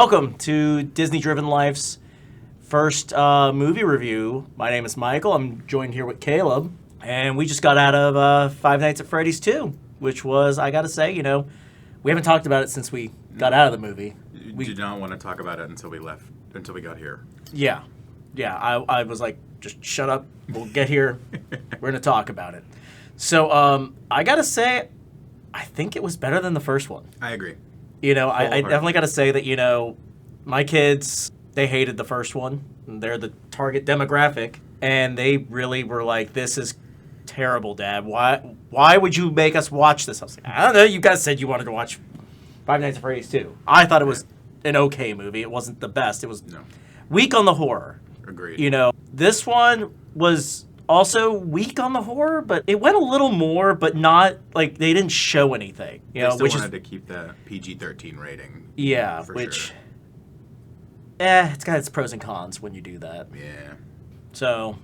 Welcome to Disney Driven Life's first movie review. My name is Michael. I'm joined here with Caleb, and we just got out of Five Nights at Freddy's 2, which was, I gotta say, we haven't talked about it since we got out of the movie. We did not want to talk about it until we got here. Yeah. I was like, just shut up. We'll get here. We're gonna talk about it. So I gotta say, I think it was better than the first one. I agree. I definitely got to say that, my kids, they hated the first one. They're the target demographic. And they really were like, this is terrible, Dad. Why would you make us watch this? I was like, I don't know. You guys said you wanted to watch Five Nights at Freddy's 2. I thought it was an okay movie. It wasn't the best. It was weak on the horror. Agreed. This one was also weak on the horror, but it went a little more, but not, like, they didn't show anything. They still wanted to keep the PG-13 rating. Yeah, which, it's got its pros and cons when you do that. Yeah. So,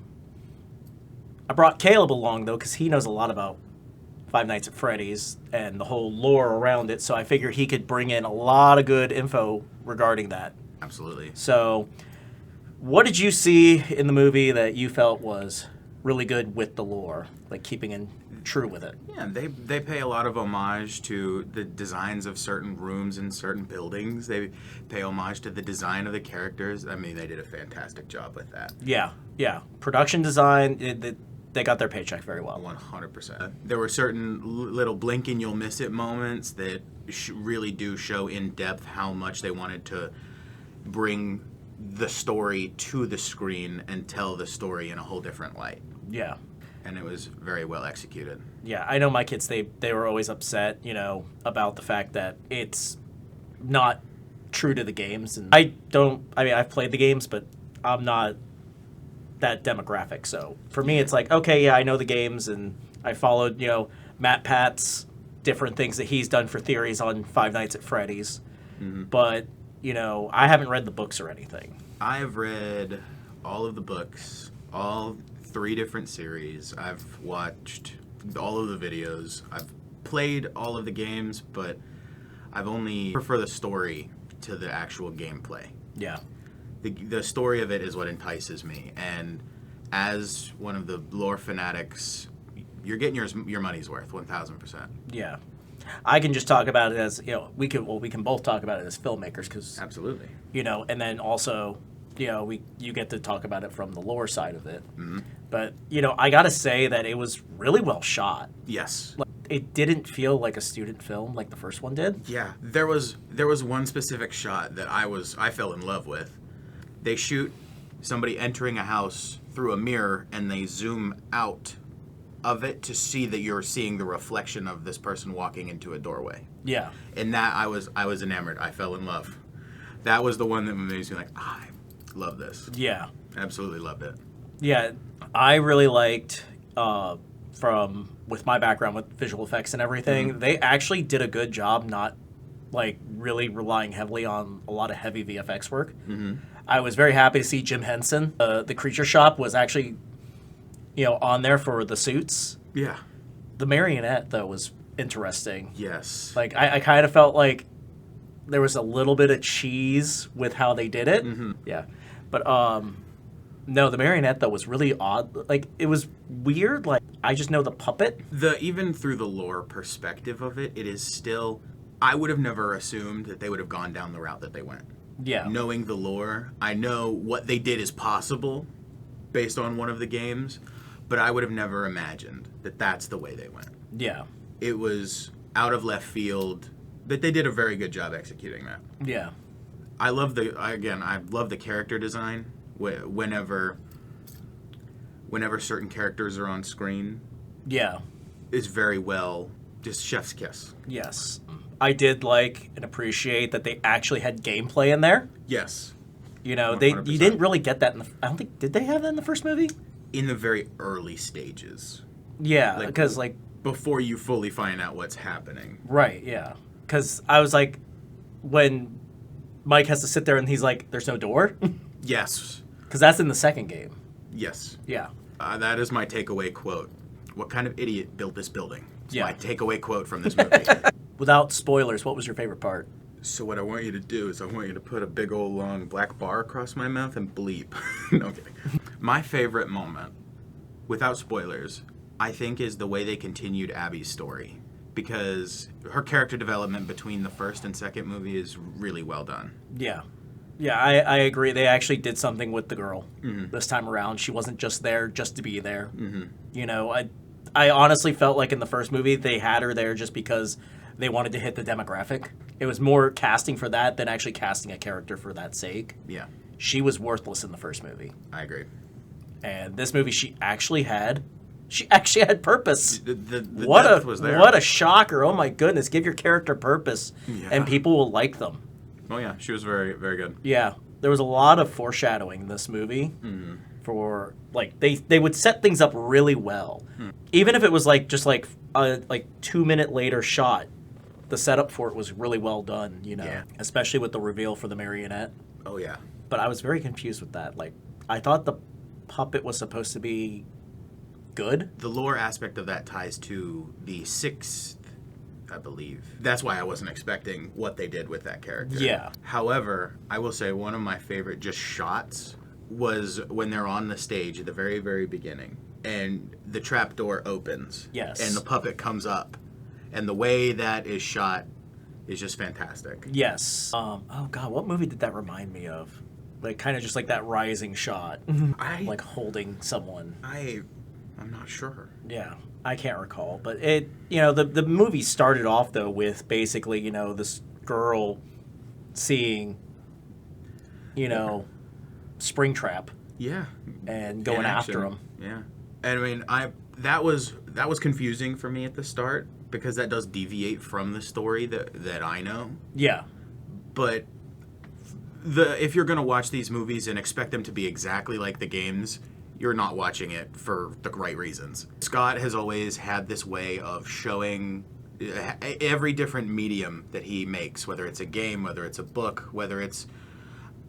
I brought Caleb along, though, because he knows a lot about Five Nights at Freddy's and the whole lore around it, so I figured he could bring in a lot of good info regarding that. Absolutely. So, what did you see in the movie that you felt was really good with the lore, like keeping in true with it? Yeah, they pay a lot of homage to the designs of certain rooms and certain buildings. They pay homage to the design of the characters. I mean, they did a fantastic job with that. Yeah. Production design, they got their paycheck very well. 100%. There were certain little blink and you'll miss it moments that really do show in depth how much they wanted to bring the story to the screen and tell the story in a whole different light. Yeah. And it was very well executed. Yeah, I know my kids, they were always upset, about the fact that it's not true to the games. And I've played the games, but I'm not that demographic. So for me, it's like, okay, yeah, I know the games, and I followed, Matt Pat's different things that he's done for theories on Five Nights at Freddy's. Mm-hmm. But, I haven't read the books or anything. I've read all of the books, all 3 different series. I've watched all of the videos. I've played all of the games, but I've only prefer the story to the actual gameplay. Yeah. The story of it is what entices me, and as one of the lore fanatics, you're getting your money's worth, 1,000%. Yeah. I can just talk about it as, we can both talk about it as filmmakers, because absolutely. And then also, you get to talk about it from the lore side of it. Mm-hmm. But, I got to say that it was really well shot. Yes. Like, it didn't feel like a student film like the first one did. Yeah. There was one specific shot that I fell in love with. They shoot somebody entering a house through a mirror, and they zoom out of it to see that you're seeing the reflection of this person walking into a doorway. Yeah. And that I was enamored. I fell in love. That was the one that made me like, I love this. Yeah. Absolutely loved it. Yeah. I really liked, with my background with visual effects and everything, mm-hmm. They actually did a good job not, like, really relying heavily on a lot of heavy VFX work. Mm-hmm. I was very happy to see Jim Henson. The Creature Shop was actually, on there for the suits. Yeah. The marionette, though, was interesting. Yes. Like, I kind of felt like there was a little bit of cheese with how they did it. Mm-hmm. Yeah. But, no, the marionette, though, was really odd. Like, it was weird. Like, I just know the puppet. Even through the lore perspective of it, it is still... I would have never assumed that they would have gone down the route that they went. Yeah. Knowing the lore, I know what they did is possible based on one of the games, but I would have never imagined that that's the way they went. Yeah. It was out of left field, but they did a very good job executing that. Yeah. I love the character design. Whenever certain characters are on screen. Yeah. It's very well, just chef's kiss. Yes. I did like and appreciate that they actually had gameplay in there. Yes. You didn't really get that I don't think, did they have that in the first movie? In the very early stages. Yeah, because before you fully find out what's happening. Right, yeah. Because I was like, when Mike has to sit there and he's like, there's no door? Yes. Because that's in the second game. Yes. Yeah. That is my takeaway quote. What kind of idiot built this building? It's my takeaway quote from this movie. Without spoilers, what was your favorite part? So what I want you to do is I want you to put a big old long black bar across my mouth and bleep. No, I'm kidding. My favorite moment, without spoilers, I think is the way they continued Abby's story. Because her character development between the first and second movie is really well done. Yeah. Yeah, I agree. They actually did something with the girl this time around. She wasn't just there just to be there. You know, I honestly felt like in the first movie they had her there just because they wanted to hit the demographic. It was more casting for that than actually casting a character for that sake. Yeah. She was worthless in the first movie. I agree. And this movie, she actually had purpose. The depth was there. What a shocker. Oh my goodness. Give your character purpose and people will like them. Oh yeah, she was very, very good. Yeah. There was a lot of foreshadowing in this movie for like they would set things up really well. Even if it was like just like a 2-minute later shot, the setup for it was really well done, you know. Yeah. Especially with the reveal for the marionette. Oh yeah. But I was very confused with that. Like I thought the puppet was supposed to be good. The lore aspect of that ties to the 6th, I believe. That's why I wasn't expecting what they did with that character. Yeah. However, I will say one of my favorite just shots was when they're on the stage at the very, very beginning and the trap door opens. Yes. And the puppet comes up. And the way that is shot is just fantastic. Yes. Oh God, what movie did that remind me of? Like kind of just like that rising shot, like holding someone. I'm not sure. Yeah, I can't recall, but it, you know, the movie started off though with basically, you know, this girl seeing, you know, Springtrap. Yeah. And going after him. Yeah. And I mean, that was confusing for me at the start because that does deviate from the story that I know. Yeah. But if you're going to watch these movies and expect them to be exactly like the games, you're not watching it for the right reasons. Scott has always had this way of showing every different medium that he makes, whether it's a game, whether it's a book, whether it's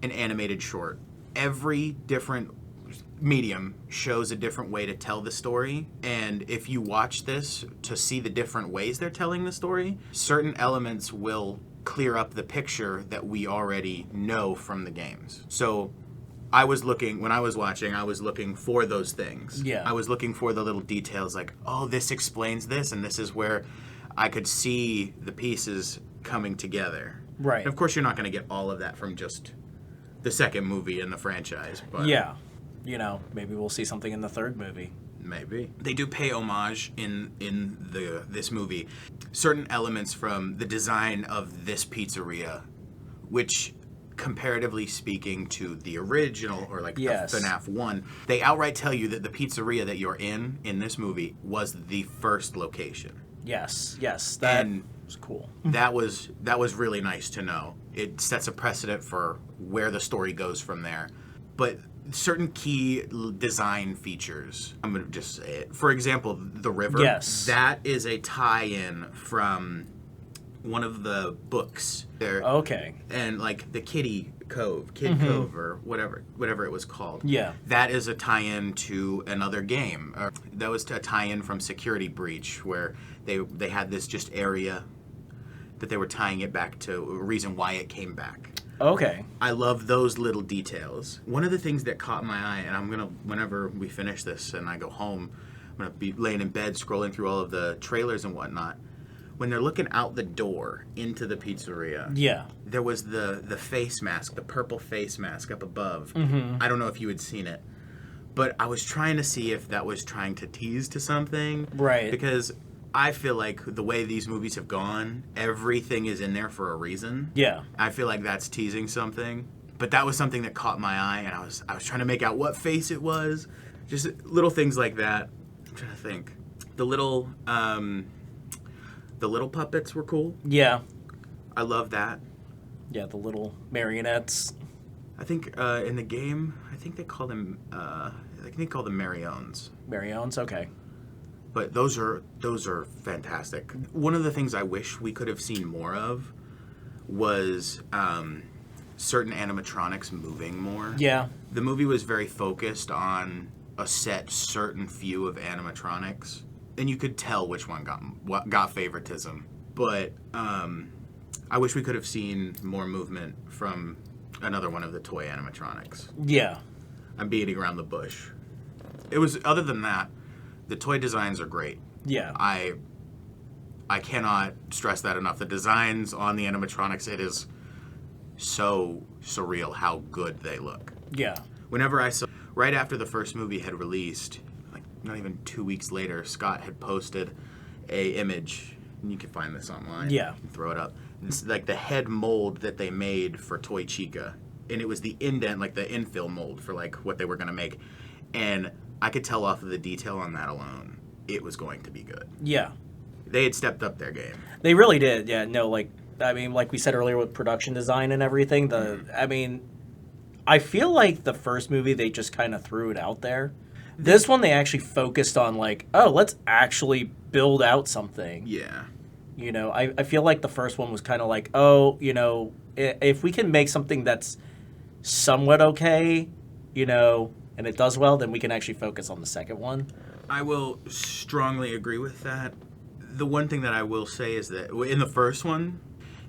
an animated short. Every different medium shows a different way to tell the story, and if you watch this to see the different ways they're telling the story, certain elements will clear up the picture that we already know from the games. So when I was watching, I was looking for those things. Yeah. I was looking for the little details like, oh, this explains this, and this is where I could see the pieces coming together. Right. And of course, you're not going to get all of that from just the second movie in the franchise. But yeah. You know, maybe we'll see something in the third movie. Maybe. They do pay homage in this movie. Certain elements from the design of this pizzeria, which comparatively speaking to the original or like the FNAF 1, they outright tell you that the pizzeria that you're in this movie was the first location. Yes. That was cool. That was really nice to know. It sets a precedent for where the story goes from there. But certain key design features, I'm going to just say it. For example, the river. Yes. That is a tie-in from one of the books there. Okay. And like the Kid Cove or whatever it was called. Yeah. That is a tie-in to another game. That was a tie-in from Security Breach, where they had this just area that they were tying it back to a reason why it came back. Okay. I love those little details. One of the things that caught my eye, and I'm going to, whenever we finish this and I go home, I'm going to be laying in bed scrolling through all of the trailers and whatnot. When they're looking out the door into the pizzeria, there was the face mask, the purple face mask up above. I don't know if you had seen it, but I was trying to see if that was trying to tease to something. Right. Because I feel like the way these movies have gone, everything is in there for a reason. Yeah. I feel like that's teasing something. But that was something that caught my eye, and I was trying to make out what face it was. Just little things like that. I'm trying to think. The little puppets were cool. Yeah. I love that. Yeah, the little marionettes. I think in the game, I think they call them Mariones. Mariones, okay. But those are fantastic. One of the things I wish we could have seen more of was certain animatronics moving more. Yeah. The movie was very focused on a certain few of animatronics, and you could tell which one got favoritism. But I wish we could have seen more movement from another one of the toy animatronics. Yeah. I'm beating around the bush. It was, other than that, the toy designs are great. Yeah. I cannot stress that enough. The designs on the animatronics, it is so surreal how good they look. Yeah. Whenever I saw, right after the first movie had released, like not even 2 weeks later, Scott had posted a image, and you can find this online. Yeah. You can throw it up. It's like the head mold that they made for Toy Chica. And it was the indent, like the infill mold for like what they were going to make. And I could tell off of the detail on that alone, it was going to be good. Yeah. They had stepped up their game. They really did. Yeah. No, like, I mean, like we said earlier with production design and everything, I mean, I feel like the first movie, they just kind of threw it out there. This one, they actually focused on like, oh, let's actually build out something. Yeah. You know, I feel like the first one was kind of like, oh, you know, if we can make something that's somewhat okay, you know, and it does well, then we can actually focus on the second one. I will strongly agree with that. The one thing that I will say is that in the first one,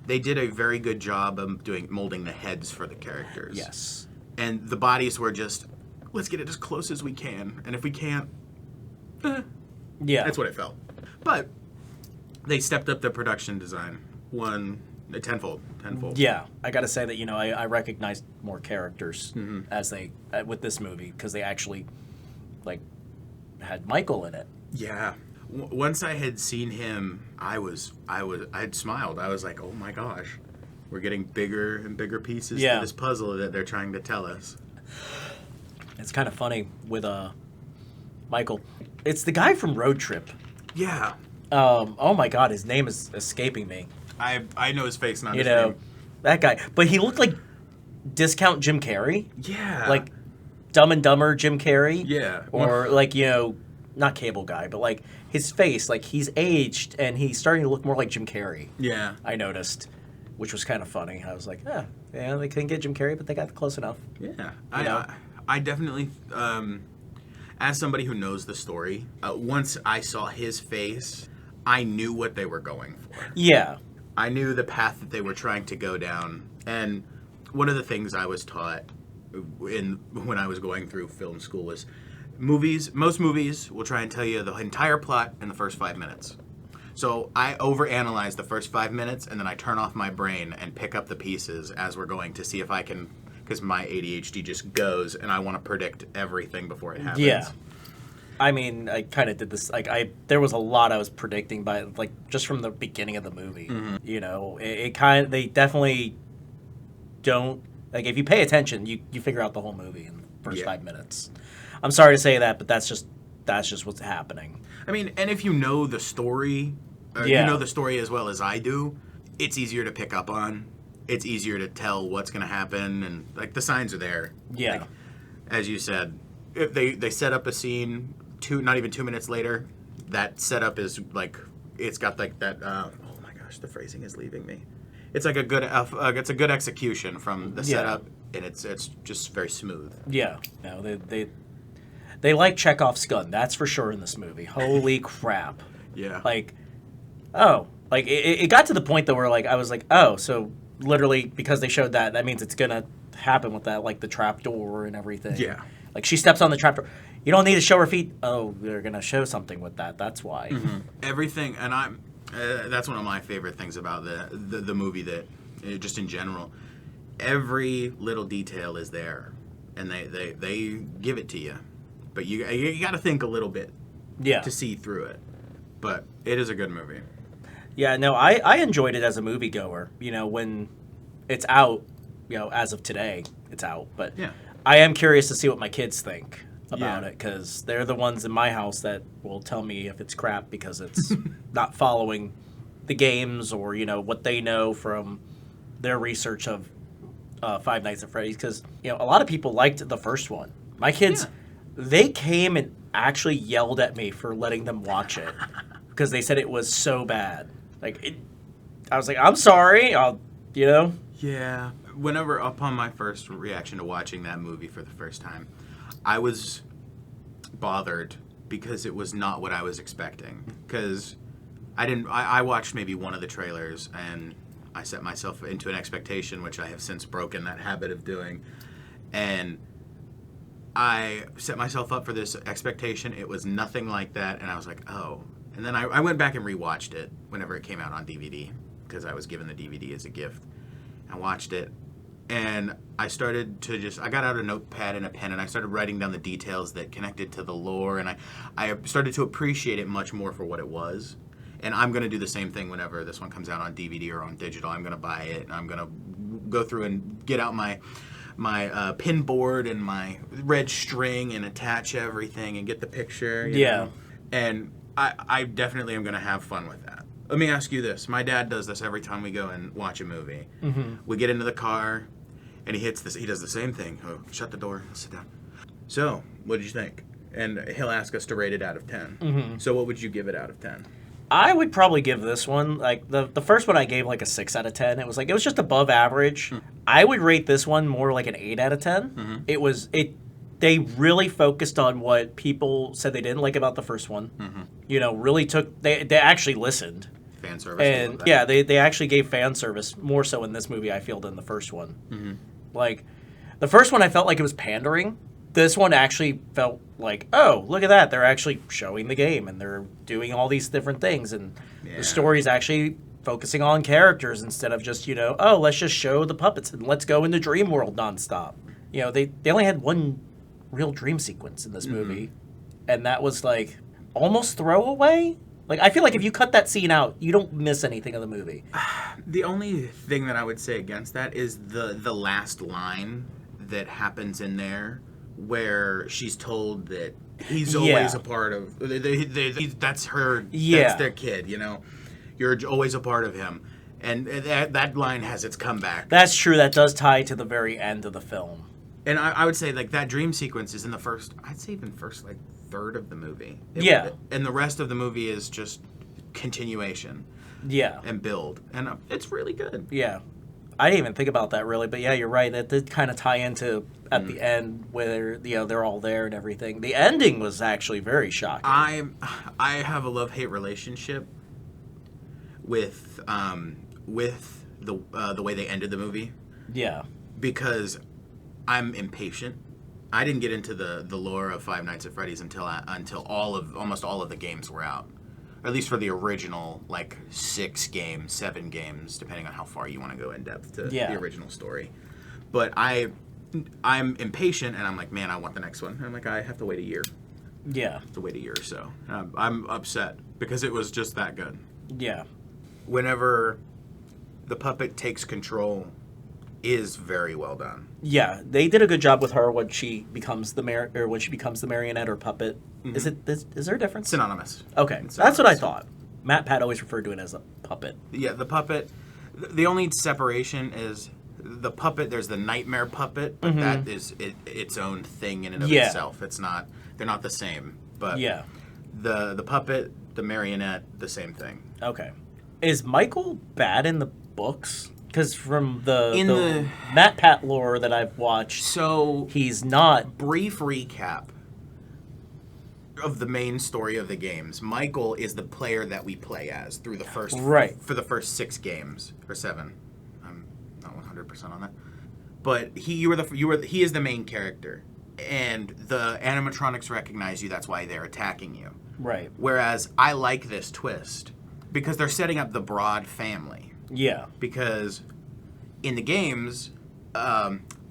they did a very good job of molding the heads for the characters. Yes. And the bodies were just, let's get it as close as we can. And if we can't, yeah, that's what it felt. But they stepped up the production design tenfold. Yeah, I got to say that, you know, I recognized more characters as they with this movie because they actually like had Michael in it. Yeah. Once I had seen him, I had smiled. I was like, oh my gosh, we're getting bigger and bigger pieces to this puzzle that they're trying to tell us. It's kind of funny with Michael. It's the guy from Road Trip. Yeah. Oh my God, his name is escaping me. I know his face, not you his know, name. That guy. But he looked like discount Jim Carrey. Yeah. Like Dumb and Dumber Jim Carrey. Yeah. Or like, you know, not Cable Guy, but like his face, like he's aged and he's starting to look more like Jim Carrey. Yeah. I noticed, which was kind of funny. I was like, yeah, they couldn't get Jim Carrey, but they got close enough. Yeah. know? I definitely, as somebody who knows the story, once I saw his face, I knew what they were going for. Yeah. I knew the path that they were trying to go down. And one of the things I was taught when I was going through film school was most movies will try and tell you the entire plot in the first 5 minutes. So I overanalyze the first 5 minutes, and then I turn off my brain and pick up the pieces as we're going to see if I can, because my ADHD just goes, and I want to predict everything before it happens. Yeah. I mean, I kind of did this. Like, there was a lot I was predicting by, like, just from the beginning of the movie. Mm-hmm. You know, they definitely don't, like, if you pay attention, you figure out the whole movie in the first 5 minutes. I'm sorry to say that, but that's just what's happening. I mean, and if you know the story, you know the story as well as I do, it's easier to pick up on. It's easier to tell what's going to happen, and like the signs are there. Yeah. Like, as you said, if they set up a scene not even 2 minutes later, that setup is like, it's got like that. Oh my gosh, the phrasing is leaving me. It's like a good execution from the setup, and it's just very smooth. Yeah. No, they like Chekhov's gun. That's for sure in this movie. Holy crap. Yeah. Like, oh, like it got to the point though where like I was like, oh, so literally because they showed that means it's gonna happen with that, like the trap door and everything. Yeah. Like she steps on the trap door. You don't need to show her feet. Oh, they're gonna show something with that. That's why. Mm-hmm. Everything, and that's one of my favorite things about the movie, that just in general, every little detail is there, and they give it to you, but you got to think a little bit, to see through it. But it is a good movie. Yeah, no, I enjoyed it as a moviegoer. You know, when it's out, you know, as of today, it's out. But I am curious to see what my kids think about it, because they're the ones in my house that will tell me if it's crap because it's not following the games, or, you know, what they know from their research of Five Nights at Freddy's. Because, you know, a lot of people liked the first one. My kids, they came and actually yelled at me for letting them watch it because they said it was so bad. Like, I was like, I'm sorry, you know? Yeah. Whenever, upon my first reaction to watching that movie for the first time, I was bothered because it was not what I was expecting. Because I watched maybe one of the trailers, and I set myself into an expectation, which I have since broken that habit of doing. And I set myself up for this expectation. It was nothing like that. And I was like, oh. And then I went back and rewatched it whenever it came out on DVD, because I was given the DVD as a gift. I watched it. And I started to I got out a notepad and a pen, and I started writing down the details that connected to the lore. And I started to appreciate it much more for what it was. And I'm going to do the same thing whenever this one comes out on DVD or on digital. I'm going to buy it, and I'm going to go through and get out my pin board and my red string and attach everything and get the picture. You know? And I definitely am going to have fun with that. Let me ask you this. My dad does this every time we go and watch a movie. Mm-hmm. We get into the car, and he does the same thing. Oh, shut the door, sit down. So, what did you think? And he'll ask us to rate it out of 10. Mm-hmm. So what would you give it out of 10? I would probably give this one, like, the first one I gave, like, a 6 out of 10. It was just above average. Mm. I would rate this one more like an 8 out of 10. Mm-hmm. They really focused on what people said they didn't like about the first one. Mm-hmm. You know, really they actually listened. Fan service. And, yeah, they actually gave fan service more so in this movie, I feel, than the first one. Mm-hmm. Like, the first one I felt like it was pandering. This one actually felt like, oh, look at that. They're actually showing the game, and they're doing all these different things. And the story's actually focusing on characters instead of just, oh, let's just show the puppets and let's go into Dream World nonstop. You know, they only had one real dream sequence in this movie, and that was, like, almost throwaway. Like, I feel like if you cut that scene out, you don't miss anything of the movie. The only thing that I would say against that is the last line that happens in there, where she's told that he's always a part of... that's her... Yeah. That's their kid, You're always a part of him. And that line has its comeback. That's true. That does tie to the very end of the film. And I would say, like, that dream sequence is in the first... I'd say even first, like, third of the movie. And the rest of the movie is just continuation. Yeah. And build. And it's really good. Yeah. I didn't even think about that, really. But, yeah, you're right. That did kind of tie into... at the end, where they're all there and everything. The ending was actually very shocking. I have a love-hate relationship with the way they ended the movie. Yeah. Because I'm impatient. I didn't get into the lore of Five Nights at Freddy's until almost all of the games were out. Or at least for the original, like, 7 games, depending on how far you want to go in depth to the original story. But I'm impatient, and I'm like, man, I want the next one. And I'm like, I have to wait a year. Yeah. I have to wait a year or so. I'm upset because it was just that good. Yeah. Whenever the puppet takes control is very well done. Yeah, they did a good job with her when she becomes the marionette or puppet. Mm-hmm. Is there a difference? Synonymous. Okay, that's what I thought. Matt Pat always referred to it as a puppet. Yeah, the puppet. The only separation is the puppet. There's the nightmare puppet, but that is its own thing in and of itself. It's not. They're not the same. But the puppet, the marionette, the same thing. Okay. Is Michael bad in the books? Because from the Matt Pat lore that I've watched, so he's not. Brief recap of the main story of the games. Michael is the player that we play as through the first for the first 6 games or 7. I'm not 100% on that, but he is the main character, and the animatronics recognize you. That's why they're attacking you. Right. Whereas I like this twist because they're setting up the Broad family. Yeah. Because in the games,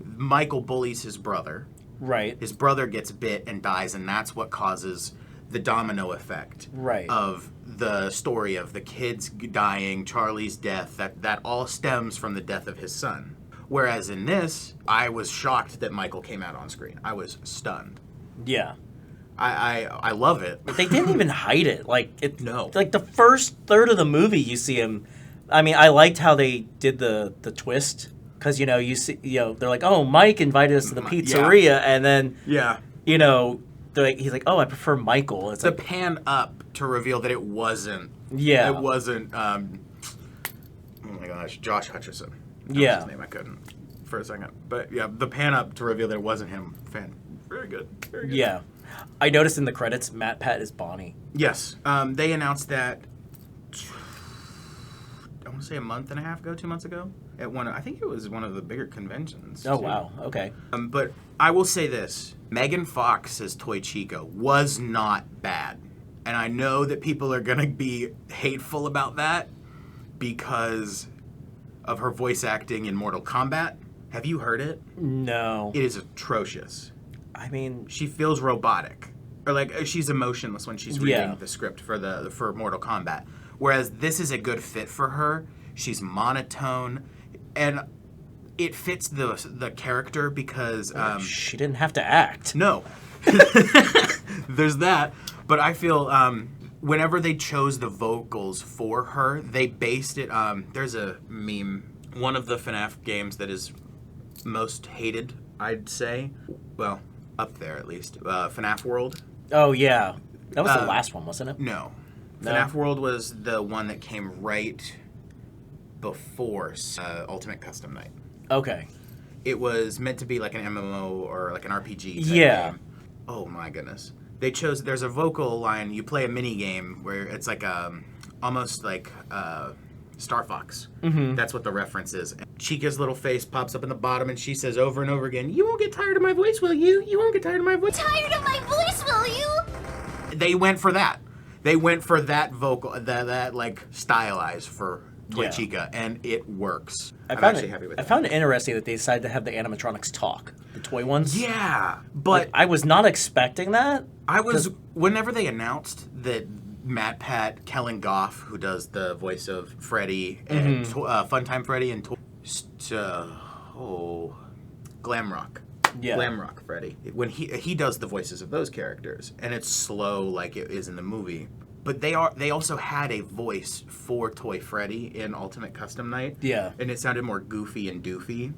Michael bullies his brother. Right. His brother gets bit and dies, and that's what causes the domino effect. Right. Of the story of the kids dying, Charlie's death, that all stems from the death of his son. Whereas in this, I was shocked that Michael came out on screen. I was stunned. Yeah. I love it. But they didn't even hide it. No. Like the first third of the movie, you see him. I mean, I liked how they did the twist because you see they're like, oh, Mike invited us to the pizzeria, and then he's like, oh, I prefer Michael. It's the pan up to reveal that it wasn't. Yeah, it wasn't. Oh my gosh, Josh Hutcherson. That was his name. I couldn't for a second, but yeah, the pan up to reveal that it wasn't him. Very good. Very good. Yeah, I noticed in the credits, Matt Pat is Bonnie. Yes, they announced that. I want want to say a month and a half ago, 2 months ago, at I think it was one of the bigger conventions. Oh, too. wow. Okay. But I will say this. Megan Fox as Toy Chica was not bad. And I know that people are going to be hateful about that because of her voice acting in Mortal Kombat. Have you heard it? No. It is atrocious. I mean... She feels robotic. Or like she's emotionless when she's reading the script for Mortal Kombat. Whereas this is a good fit for her. She's monotone. And it fits the character because... she didn't have to act. No. There's that. But I feel whenever they chose the vocals for her, they based it... there's a meme. One of the FNAF games that is most hated, I'd say. Well, up there at least. FNAF World. Oh, yeah. That was the last one, wasn't it? No. No? FNAF World was the one that came right before Ultimate Custom Night. Okay. It was meant to be like an MMO or like an RPG type game. Oh my goodness. They chose, there's a vocal line, you play a mini game where it's like almost like Star Fox. Mm-hmm. That's what the reference is. Chica's little face pops up in the bottom and she says over and over again, "You won't get tired of my voice, will you? You won't get tired of my voice." Tired of my voice, will you? They went for that. They went for that vocal, that like stylized for Toy Chica, and it works. I'm actually happy with that. I found it interesting that they decided to have the animatronics talk, the toy ones. Yeah, but like, I was not expecting that. Whenever they announced that Matt Pat Kellen Goff, who does the voice of Freddy and Funtime Freddy and Glamrock. Yeah. Glamrock Freddy. When he does the voices of those characters, and it's slow like it is in the movie. But they also had a voice for Toy Freddy in Ultimate Custom Night. Yeah. And it sounded more goofy and doofy.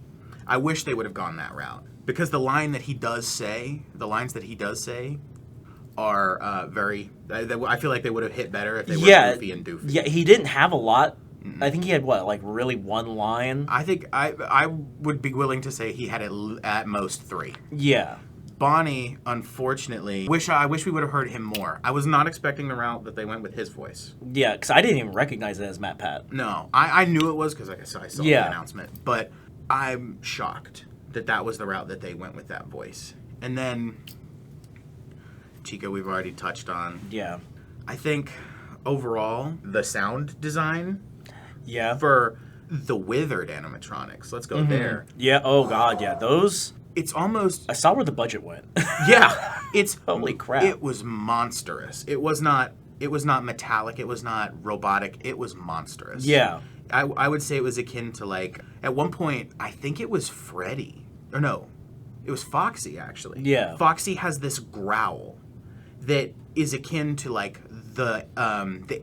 I wish they would have gone that route. Because the lines that he does say are very... I feel like they would have hit better if they were goofy and doofy. Yeah, he didn't have a lot. Mm-mm. I think he had, really one line? I think I would be willing to say he had at most 3. Yeah. Bonnie, unfortunately, I wish we would have heard him more. I was not expecting the route that they went with his voice. Yeah, because I didn't even recognize it as Matt Pat. No, I knew it was because I saw the announcement. But I'm shocked that was the route that they went with that voice. And then Chica, we've already touched on. Yeah. I think overall, the sound design for the withered animatronics. Let's go there. Yeah, oh god, yeah. Those... It's almost... I saw where the budget went. Yeah. It's... Holy crap. It was monstrous. It was not metallic. It was not robotic. It was monstrous. Yeah. I would say it was akin to, like... At one point, I think it was Freddy. Or no. It was Foxy, actually. Yeah. Foxy has this growl that is akin to, like, the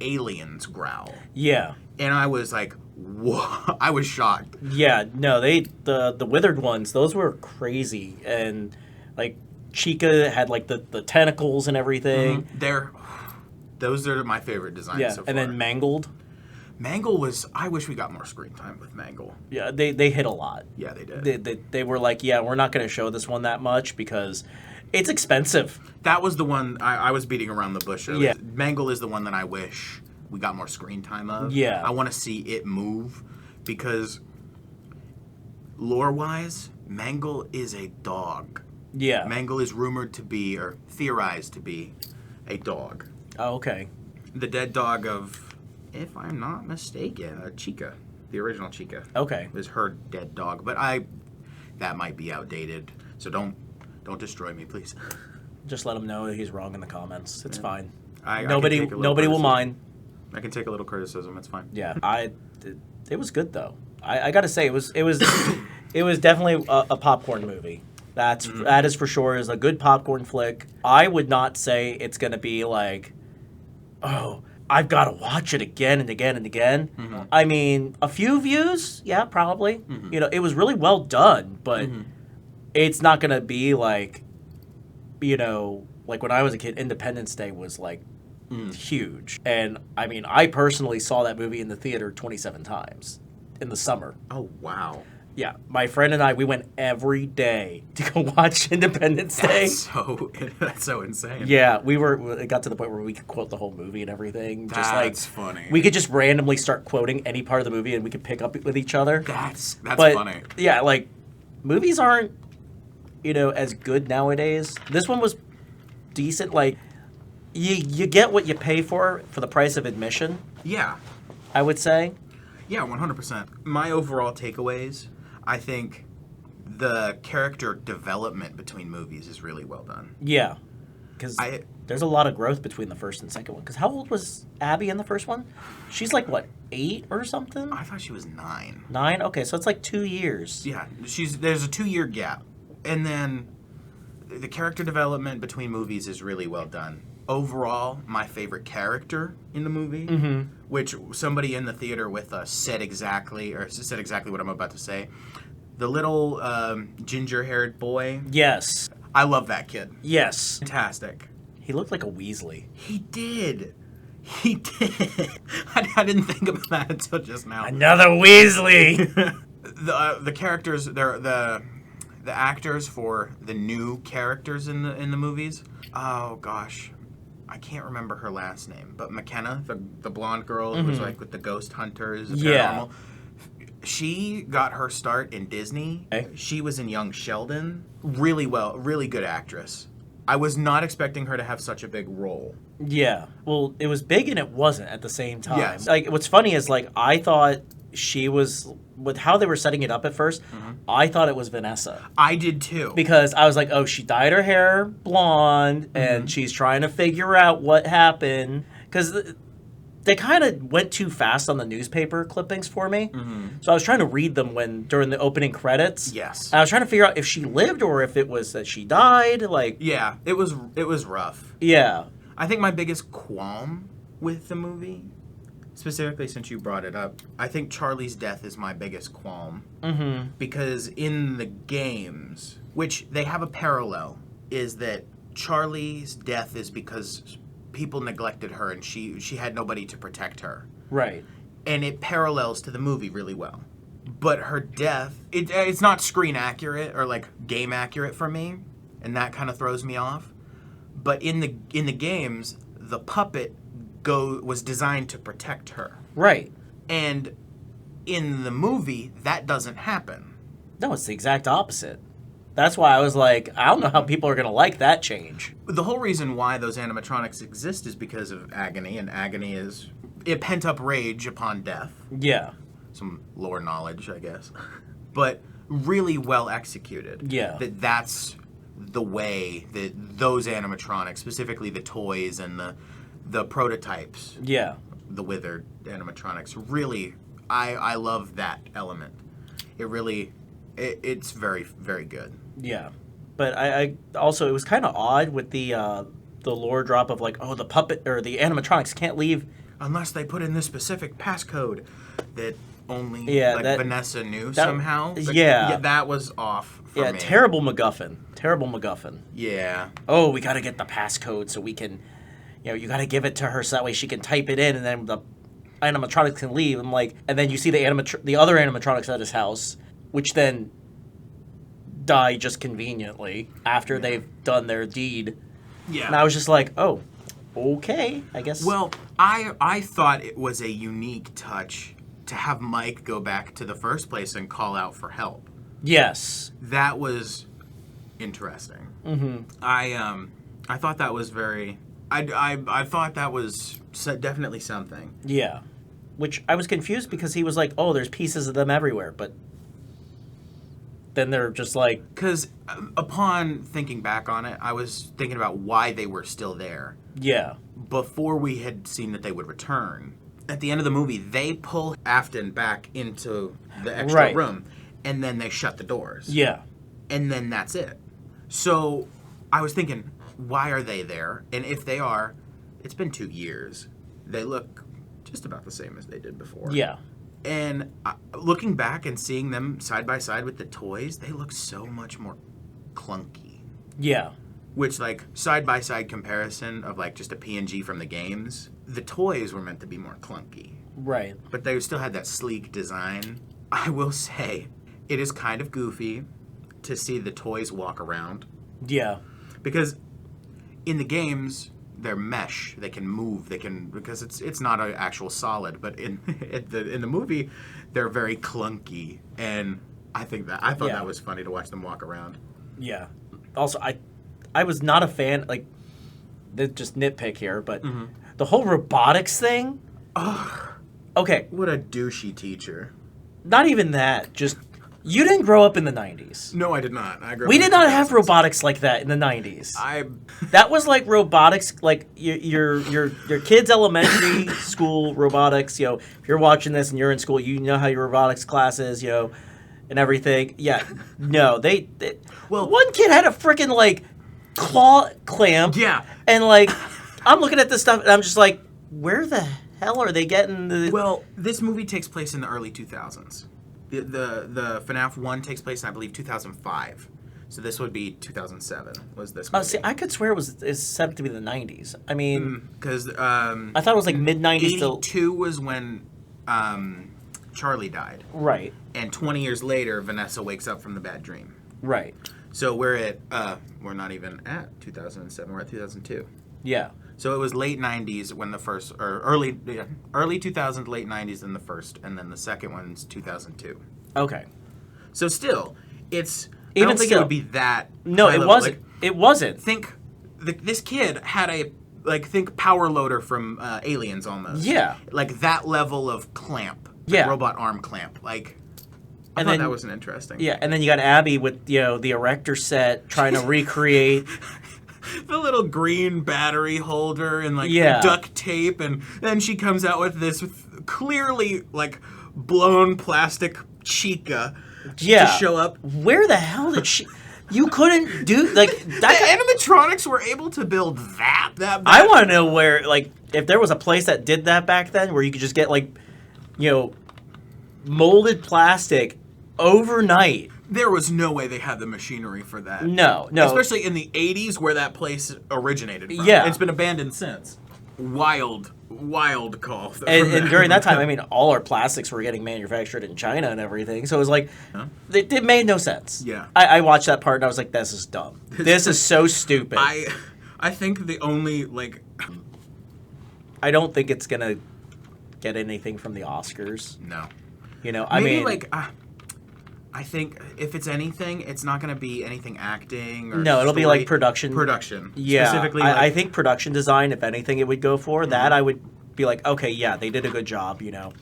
aliens growl. Yeah. And I was like... Whoa, I was shocked. Yeah, no, the withered ones, those were crazy. And like Chica had like the tentacles and everything. Mm-hmm. Those are my favorite designs so far. And then Mangled. Mangle was, I wish we got more screen time with Mangle. Yeah, they hit a lot. Yeah, they did. They were like, yeah, we're not going to show this one that much because it's expensive. That was the one I was beating around the bush. Yeah. Mangle is the one that I wish we got more screen time of. Yeah. I want to see it move because lore-wise, Mangle is a dog. Yeah. Mangle is rumored to be, or theorized to be, a dog. Oh, okay. The dead dog of, if I'm not mistaken, Chica. The original Chica. Okay. Is her dead dog. But that might be outdated. So don't destroy me, please. Just let him know that he's wrong in the comments. It's fine. Nobody will mind. I can take a little criticism. It's fine. Yeah, it was good though. I got to say it was definitely a popcorn movie. That is for sure is a good popcorn flick. I would not say it's gonna be like, oh, I've got to watch it again and again and again. Mm-hmm. I mean, a few views, yeah, probably. Mm-hmm. You know, it was really well done, but it's not gonna be like, you know, like when I was a kid, Independence Day was like. Huge. And I mean, I personally saw that movie in the theater 27 times in the summer. Oh, wow. Yeah, my friend and I, we went every day to go watch Independence Day. That's so insane. Yeah, it got to the point where we could quote the whole movie and everything. That's funny. We could just randomly start quoting any part of the movie and we could pick up with each other. That's But, funny. Yeah, like, movies aren't, as good nowadays. This one was decent. Like, you get what you pay for the price of admission, Yeah. I would say. Yeah, 100%. My overall takeaways, I think the character development between movies is really well done. Yeah, because there's a lot of growth between the first and second one. Because how old was Abby in the first one? She's like, what, 8 or something? I thought she was 9. 9? Okay, so it's like 2 years. Yeah, there's a 2-year gap. And then the character development between movies is really well done. Overall, my favorite character in the movie, which somebody in the theater with us said exactly what I'm about to say. The little ginger-haired boy. Yes. I love that kid. Yes. Fantastic. He looked like a Weasley. He did. I didn't think about that until just now. Another Weasley! The characters, the actors for the new characters in the movies. Oh gosh, I can't remember her last name, but McKenna, the blonde girl who was like with the ghost hunters, paranormal. She got her start in Disney. Okay. She was in Young Sheldon. Really good actress. I was not expecting her to have such a big role. Yeah. Well, it was big and it wasn't at the same time. Yes. Like, what's funny is, like, I thought she was, with how they were setting it up at first, I thought it was Vanessa. I did too. Because I was like, oh, she dyed her hair blonde and she's trying to figure out what happened. Because they kind of went too fast on the newspaper clippings for me. So I was trying to read them during the opening credits. Yes. And I was trying to figure out if she lived or if it was that she died. Like, Yeah, it was rough. yeah. I think my biggest qualm with the movie, specifically since you brought it up, I think Charlie's death is my biggest qualm. Because in the games, which they have a parallel, is that Charlie's death is because people neglected her and she had nobody to protect her. Right. And it parallels to the movie really well. But her death, it's not screen accurate or like game accurate for me, and that kind of throws me off. But in the games, the puppet was designed to protect her. Right. And in the movie, that doesn't happen. No, it's the exact opposite. That's why I was like, I don't know how people are going to like that change. The whole reason why those animatronics exist is because of agony, and agony is a pent-up rage upon death. Yeah. Some lore knowledge, I guess. But really well executed. Yeah. That's the way that those animatronics, specifically the toys and the prototypes, Yeah. the withered animatronics, really, I love that element. It's very, very good. Yeah. But I also, it was kind of odd with the lore drop of like, oh, the puppet or the animatronics can't leave. Unless they put in this specific passcode that only Vanessa knew somehow. Yeah. That was off for me. Terrible MacGuffin. Terrible MacGuffin. Yeah. Oh, we got to get the passcode so we can, you got to give it to her so that way she can type it in and then the animatronics can leave. I'm like, and then you see the other animatronics at his house, which then die just conveniently after they've done their deed. Yeah. And I was just like, oh, okay, I guess. Well, I thought it was a unique touch to have Mike go back to the first place and call out for help. Yes. That was interesting. I thought that was very. I thought that was definitely something. Yeah. Which I was confused because he was like, oh, there's pieces of them everywhere, but then they're just like... Because upon thinking back on it, I was thinking about why they were still there. Yeah. Before we had seen that they would return. At the end of the movie, they pull Afton back into the extra room, and then they shut the doors. Yeah. And then that's it. So I was thinking, why are they there? And if they are, it's been 2 years. They look just about the same as they did before. Yeah. And looking back and seeing them side by side with the toys, they look so much more clunky. Yeah. Which, like, side by side comparison of, like, just a PNG from the games, the toys were meant to be more clunky. Right. But they still had that sleek design. I will say, it is kind of goofy to see the toys walk around. Yeah. Because in the games, they're mesh. They can move. They can, because it's not an actual solid. But in the movie, they're very clunky. And I thought that was funny to watch them walk around. Yeah. Also, I was not a fan, like, just nitpick here, but the whole robotics thing. Okay. What a douchey teacher. Not even that. Just, you didn't grow up in the 90s. No, I did not. We did not have robotics like that in the 90s. That was like robotics, like your kids' elementary school robotics. You know, if you're watching this and you're in school, you know how your robotics class is, you know, and everything. Yeah, no, well, one kid had a freaking like claw clamp. Yeah, and like I'm looking at this stuff and I'm just like, where the hell are they getting the? Well, this movie takes place in the early 2000s. The FNAF 1 takes place in, I believe, 2005. So this would be 2007, was this movie. See, I could swear it's set to be the 90s. I mean... Because... I thought it was like mid-90s. 82 was when Charlie died. Right. And 20 years later, Vanessa wakes up from the bad dream. Right. So we're not even at 2007, we're at 2002. Yeah. So it was late 90s when the first, or early 2000s, late 90s in the first, and then the second one's 2002. Okay. So still, it's, Even I don't think still, it would be that No, high it level. wasn't. Like, it wasn't. Think, this kid had think power loader from Aliens almost. Yeah. Like that level of clamp. Yeah. Robot arm clamp. Like, I And thought then- that was interesting. Yeah, and then you got Abby with, you know, the erector set trying to recreate... The little green battery holder and like Yeah. duct tape, and then she comes out with this clearly like blown plastic chica to show up. Where the hell did she... You couldn't do... Like, The animatronics were able to build that I want to know where, like, if there was a place that did that back then where you could just get, like, you know, molded plastic overnight. There was no way they had the machinery for that. No. Especially in the 80s where that place originated from. Yeah. It's been abandoned since. Wild call. And during that time, I mean, all our plastics were getting manufactured in China and everything. So it was like, it made no sense. Yeah. I watched that part and I was like, this is dumb. This is so stupid. I think the only, like... I don't think it's going to get anything from the Oscars. No. You know, Maybe I think if it's anything, it's not going to be anything acting or no, it'll be like production. Yeah, specifically. I think production design. If anything, it would go for that. I would be like, okay, yeah, they did a good job. You know.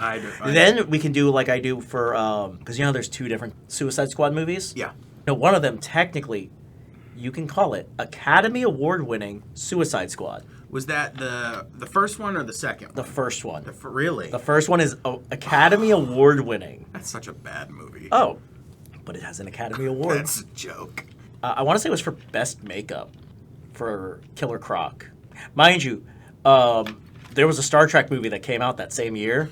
Then we can do like I do for because you know there's two different Suicide Squad movies. Yeah. No, one of them technically, you can call it Academy Award-winning Suicide Squad. Was that the first one or the second one? The first one. Really? The first one is Academy Award-winning. That's such a bad movie. Oh. But it has an Academy Award. That's a joke. I want to say it was for Best Makeup for Killer Croc. Mind you, there was a Star Trek movie that came out that same year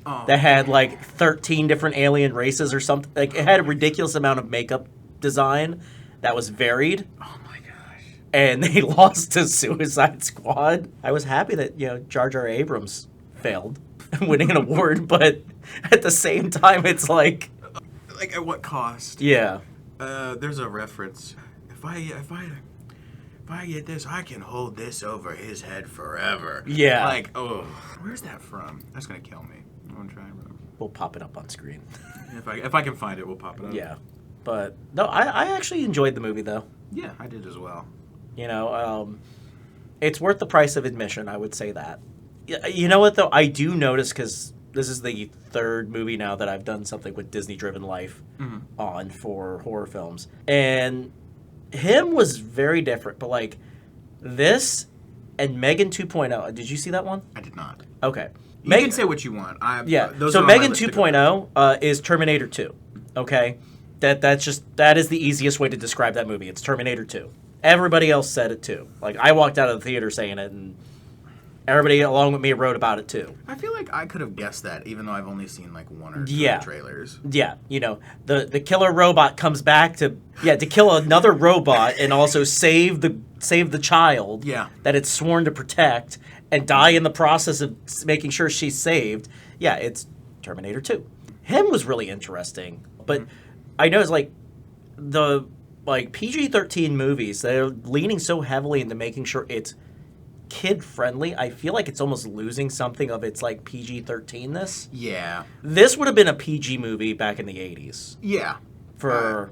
that had like 13 different alien races or something. Like it had a ridiculous amount of makeup design that was varied. Oh my gosh. And they lost to Suicide Squad. I was happy that, you know, Jar Jar Abrams failed winning an award, but at the same time it's like... Like at what cost? Yeah. There's a reference. If I get this, I can hold this over his head forever. Yeah. Like, oh, where's that from? That's gonna kill me. I'm gonna try and remember. We'll pop it up on screen. If I can find it, we'll pop it up. Yeah. But no, I actually enjoyed the movie though. Yeah, I did as well. You know, it's worth the price of admission. I would say that. You know what though? I do notice because this is the third movie now that I've done something with Disney-driven life on for horror films. And him was very different, but like this and Megan 2.0. Did you see that one? I did not. Okay. You can say what you want. So Megan 2.0 is Terminator 2. Okay? That is the easiest way to describe that movie. It's Terminator 2. Everybody else said it too. Like I walked out of the theater saying it and everybody along with me wrote about it too. I feel like I could have guessed that, even though I've only seen like one or two trailers. Yeah, you know, the killer robot comes back to kill another robot and also save the child that it's sworn to protect and die in the process of making sure she's saved. Yeah, it's Terminator 2. Him was really interesting, but I know it's like the PG-13 movies, they're leaning so heavily into making sure it's kid friendly. I feel like it's almost losing something of its like PG-13ness. Yeah. This would have been a PG movie back in the 80s Yeah. for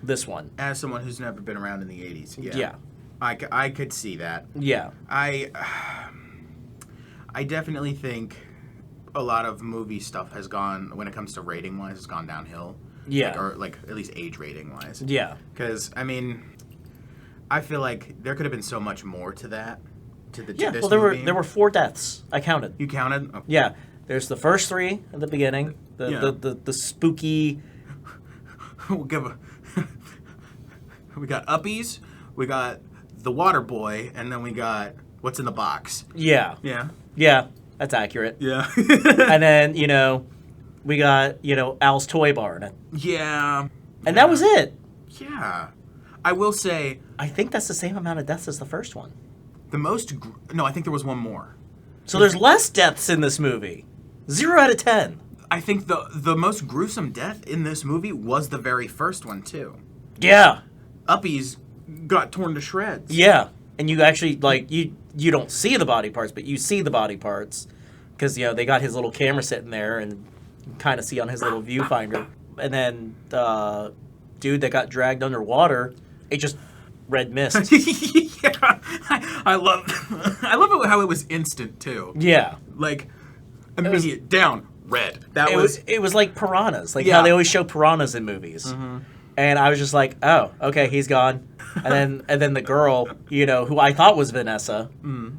this one. As someone who's never been around in the 80s. Yeah. Yeah. I could see that. Yeah. I definitely think a lot of movie stuff has gone, when it comes to rating wise, has gone downhill. Yeah. Or like at least age rating wise. Yeah. Because I mean, I feel like there could have been so much more to that. To this Well, movie. there were 4 deaths. I counted. You counted? Oh. Yeah. There's the first 3 at the beginning. The spooky. We'll give a. We got Uppies. We got the Water Boy, and then we got what's in the box. Yeah. Yeah. Yeah. That's accurate. Yeah. And then we got Al's Toy Barn. Yeah. And that was it. Yeah. I will say I think that's the same amount of deaths as the first one. the most. No, I think there was one more. So there's less deaths in this movie. 0 out of 10. I think the most gruesome death in this movie was the very first one too. Yeah. Uppies got torn to shreds. Yeah. And you actually you don't see the body parts, but you see the body parts because they got his little camera sitting there and you kind of see on his little viewfinder. And then dude that got dragged underwater, it just red mist. Yeah, I love it how it was instant too. Yeah. Like immediate down red. That It was like piranhas, like Yeah. how they always show piranhas in movies. Mm-hmm. And I was just like, oh, okay, he's gone. And then the girl, who I thought was Vanessa,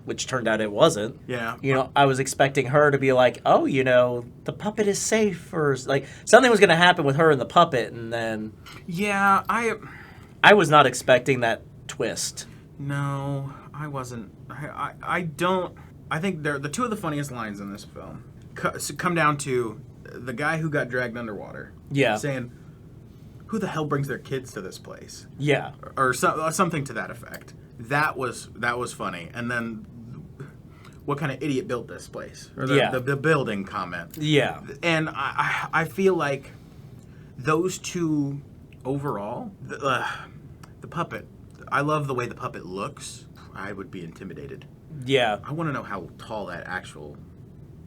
which turned out it wasn't. Yeah. I was expecting her to be like, oh, the puppet is safe, or like something was going to happen with her and the puppet, and then Yeah, I was not expecting that twist. No, I wasn't. I don't. I think they're the two of the funniest lines in this film come down to the guy who got dragged underwater. Yeah. Saying, "Who the hell brings their kids to this place?" Yeah. Or something to that effect. That was funny. And then, what kind of idiot built this place? Or the building comment. Yeah. And I feel like those two overall, the puppet. I love the way the puppet looks. I would be intimidated. Yeah. I want to know how tall that actual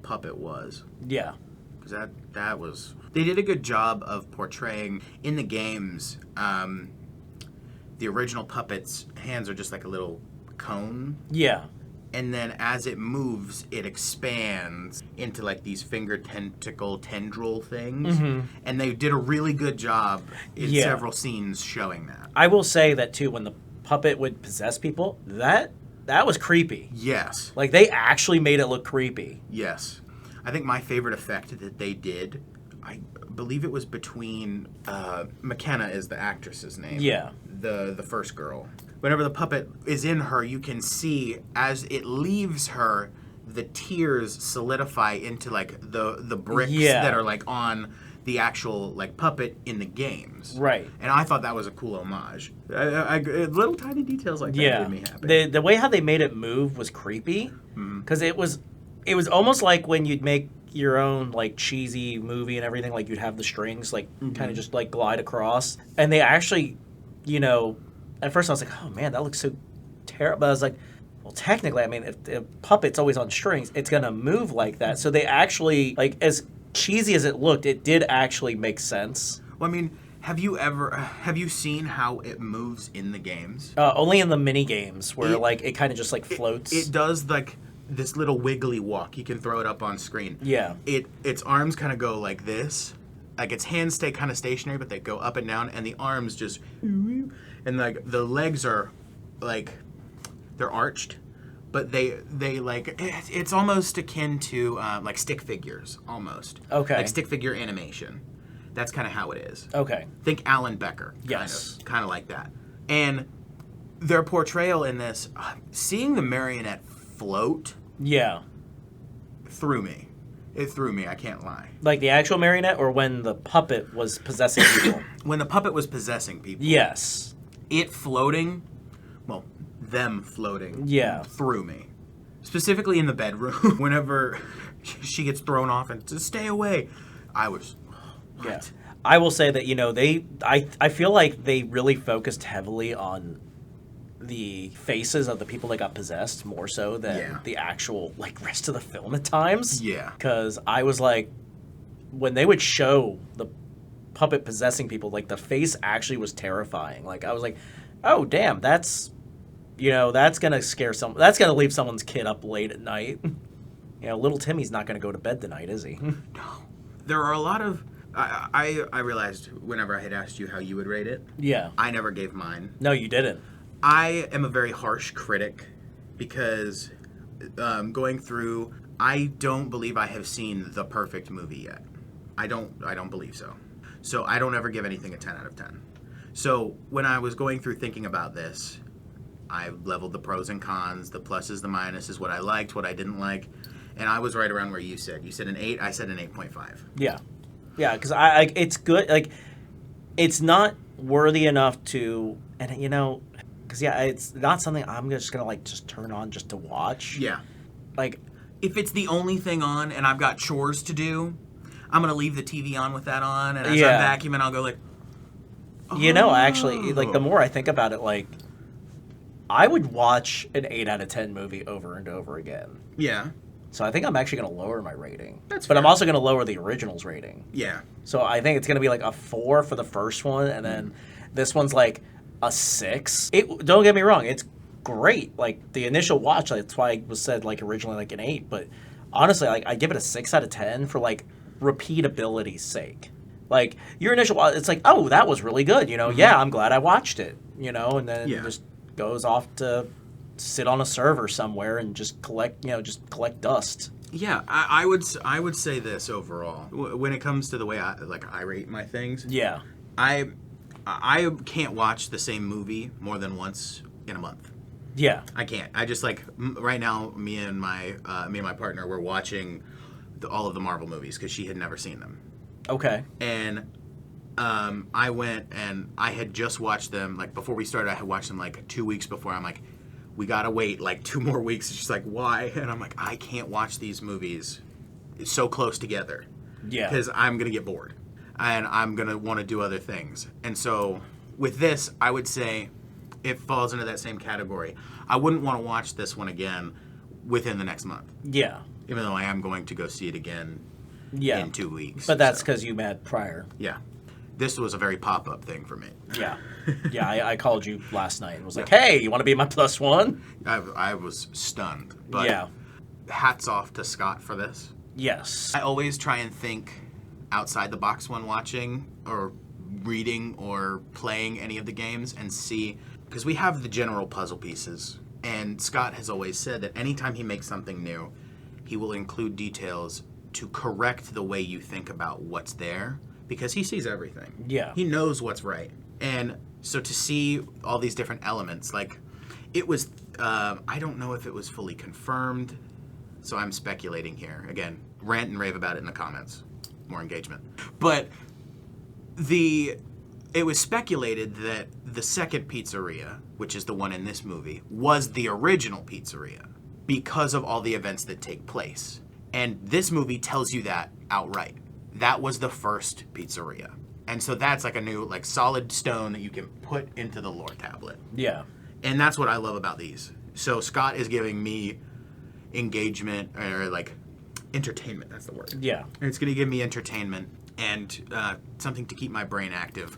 puppet was. Yeah. Because that was... They did a good job of portraying, in the games, the original puppet's hands are just like a little cone. Yeah. And then as it moves, it expands into like these finger tentacle tendril things. Mm-hmm. And they did a really good job in several scenes showing that. I will say that too, when the puppet would possess people, that was creepy. Yes. Like they actually made it look creepy. Yes. I think my favorite effect that they did, I believe it was between McKenna is the actress's name. Yeah. The first girl. Whenever the puppet is in her, you can see as it leaves her, the tears solidify into like the bricks that are like on the actual like puppet in the games. Right. And I thought that was a cool homage. Little tiny details like that made me happy. The way how they made it move was creepy because it was almost like when you'd make your own like cheesy movie and everything, like you'd have the strings like kind of just like glide across, and they actually, at first I was like, oh man, that looks so terrible. But I was like, well, technically, I mean, if the puppet's always on strings, it's gonna move like that. So they actually, like, as cheesy as it looked, it did actually make sense. Well, I mean, have you seen how it moves in the games? Only in the mini games where it kind of just like floats. It does like this little wiggly walk. You can throw it up on screen. Yeah. Its arms kind of go like this. Like its hands stay kind of stationary, but they go up and down, and the arms just, and like the legs are like, they're arched, but they like, it's almost akin to like stick figures, almost. Okay. Like stick figure animation. That's kind of how it is. Okay. Think Alan Becker. Yes. Kind of like that. And their portrayal in this, seeing the marionette float, threw me. It threw me, I can't lie. Like the actual marionette, or when the puppet was possessing people? When the puppet was possessing people. Yes. It floating, well, them floating, threw me. Specifically in the bedroom, whenever she gets thrown off and to stay away, I was, what? Yeah. I will say that, I feel like they really focused heavily on the faces of the people that got possessed more so than the actual, like, rest of the film at times. Yeah. Because I was like, when they would show the puppet possessing people, like, the face actually was terrifying. Like, I was like, oh, damn, that's gonna scare that's gonna leave someone's kid up late at night. Little Timmy's not gonna go to bed tonight, is he? No. There are a lot of... I realized whenever I had asked you how you would rate it, Yeah. I never gave mine. No, you didn't. I am a very harsh critic because going through, I don't believe I have seen the perfect movie yet. I don't believe so. So I don't ever give anything a 10 out of 10. So when I was going through thinking about this, I leveled the pros and cons, the pluses, the minuses, what I liked, what I didn't like, and I was right around where you said. You said an 8, I said an 8.5. Yeah. Yeah, because it's good. Like, it's not worthy enough to, and because it's not something I'm just gonna like just turn on just to watch. Yeah. Like, if it's the only thing on and I've got chores to do, I'm gonna leave the TV on with that on, and as I'm vacuuming, I'll go like, actually, like, the more I think about it, like, I would watch an 8 out of 10 movie over and over again. Yeah. So I think I'm actually going to lower my rating. That's but fair. I'm also going to lower the original's rating. Yeah. So I think it's going to be like a 4 for the first one, and then this one's like a 6. Don't get me wrong, it's great. Like, the initial watch, that's why it was said like originally like an 8. But honestly, like, I give it a 6 out of 10 for like repeatability's sake. Like, your initial watch, it's like, oh, that was really good. Yeah, I'm glad I watched it. And then it just goes off to sit on a server somewhere and just collect dust. Yeah, I would say this overall when it comes to the way I rate my things. Yeah, I can't watch the same movie more than once in a month. Yeah, I can't. I just like right now. Me and my partner were watching all of the Marvel movies because she had never seen them. Okay. And I went and I had just watched them like before we started. I had watched them like 2 weeks before. I'm like, we gotta wait like 2 more weeks. She's like, why? And I'm like, I can't watch these movies so close together. Yeah. Because I'm gonna get bored, and I'm gonna want to do other things. And so with this, I would say it falls into that same category. I wouldn't want to watch this one again within the next month. Yeah. Even though I am going to go see it again in 2 weeks. But that's because you met prior. Yeah. This was a very pop-up thing for me. Yeah. Yeah, I called you last night and was like, hey, you want to be my plus one? I was stunned. But yeah. Hats off to Scott for this. Yes. I always try and think outside the box when watching or reading or playing any of the games and see, because we have the general puzzle pieces, and Scott has always said that anytime he makes something new, he will include details to correct the way you think about what's there, because he sees everything. Yeah. He knows what's right. And so to see all these different elements, like, it was, I don't know if it was fully confirmed, so I'm speculating here. Again, rant and rave about it in the comments. More engagement. But it was speculated that the second pizzeria, which is the one in this movie, was the original pizzeria because of all the events that take place. And this movie tells you that outright. That was the first pizzeria. And so that's like a new, like, solid stone that you can put into the lore tablet. Yeah. And that's what I love about these. So Scott is giving me engagement, or like entertainment, that's the word. Yeah. And it's going to give me entertainment and something to keep my brain active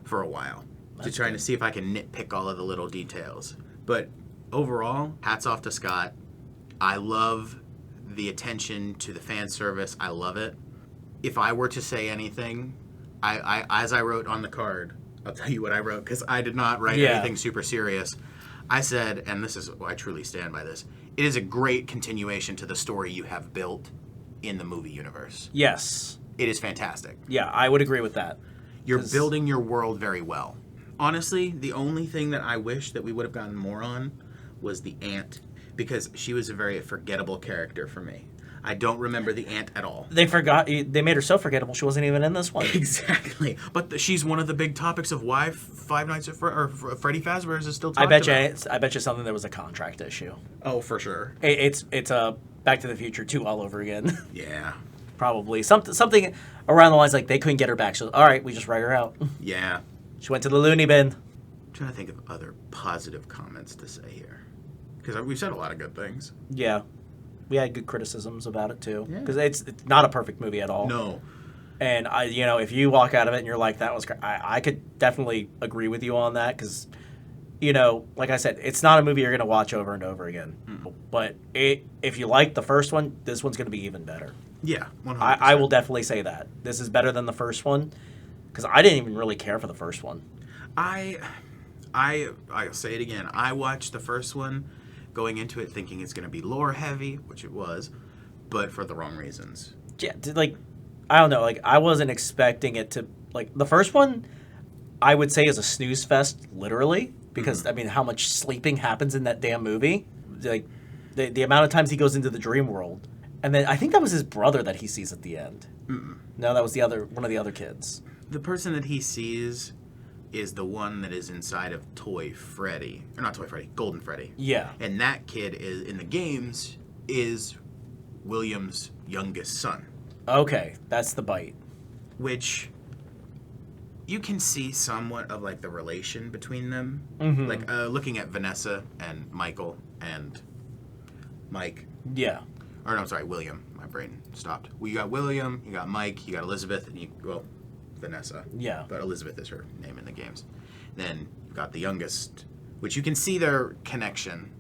for a while. That's trying good. to see if I can nitpick all of the little details. But overall, hats off to Scott. I love the attention to the fan service. I love it. If I were to say anything, I as I wrote on the card, I'll tell you what I wrote, because I did not write anything super serious. I said, and this is, I truly stand by this, it is a great continuation to the story you have built in the movie universe. Yes. It is fantastic. Yeah, I would agree with that. You're building your world very well. Honestly, the only thing that I wish that we would have gotten more on was the aunt, because she was a very forgettable character for me. I don't remember the aunt at all. They made her so forgettable she wasn't even in this one. Exactly. But she's one of the big topics of why Five Nights at Freddy Fazbear's is still talked about. I bet you something there was a contract issue. Oh, for sure. It's a Back to the Future 2 all over again. Yeah. probably something around the lines like they couldn't get her back. So all right, we just write her out. Yeah. She went to the loony bin. I'm trying to think of other positive comments to say here. Because we've said a lot of good things. Yeah, we had good criticisms about it too. Yeah. Because it's not a perfect movie at all. No. And if you walk out of it and you're like, that was, I could definitely agree with you on that because, like I said, it's not a movie you're gonna watch over and over again. Mm. But if you like the first one, this one's gonna be even better. Yeah, 100%. I will definitely say that this is better than the first one because I didn't even really care for the first one. I'll say it again. I watched the first one going into it thinking it's going to be lore heavy, which it was, but for the wrong reasons. Yeah, I don't know. I wasn't expecting it to, the first one, I would say is a snooze fest, literally, because, how much sleeping happens in that damn movie. The amount of times he goes into the dream world. And then I think that was his brother that he sees at the end. Mm-mm. No, that was one of the other kids. The person that he sees is the one that is inside of Toy Freddy. Or not Toy Freddy, Golden Freddy. Yeah. And that kid is in the games is William's youngest son. Okay, that's the bite. Which you can see somewhat of the relation between them. Mm-hmm. Looking at Vanessa and Michael and Mike. Yeah. Or no, I'm sorry, William. My brain stopped. Well, you got William, you got Mike, you got Elizabeth, and Vanessa. Yeah. But Elizabeth is her name in the games. Then you've got the youngest, which you can see their connection,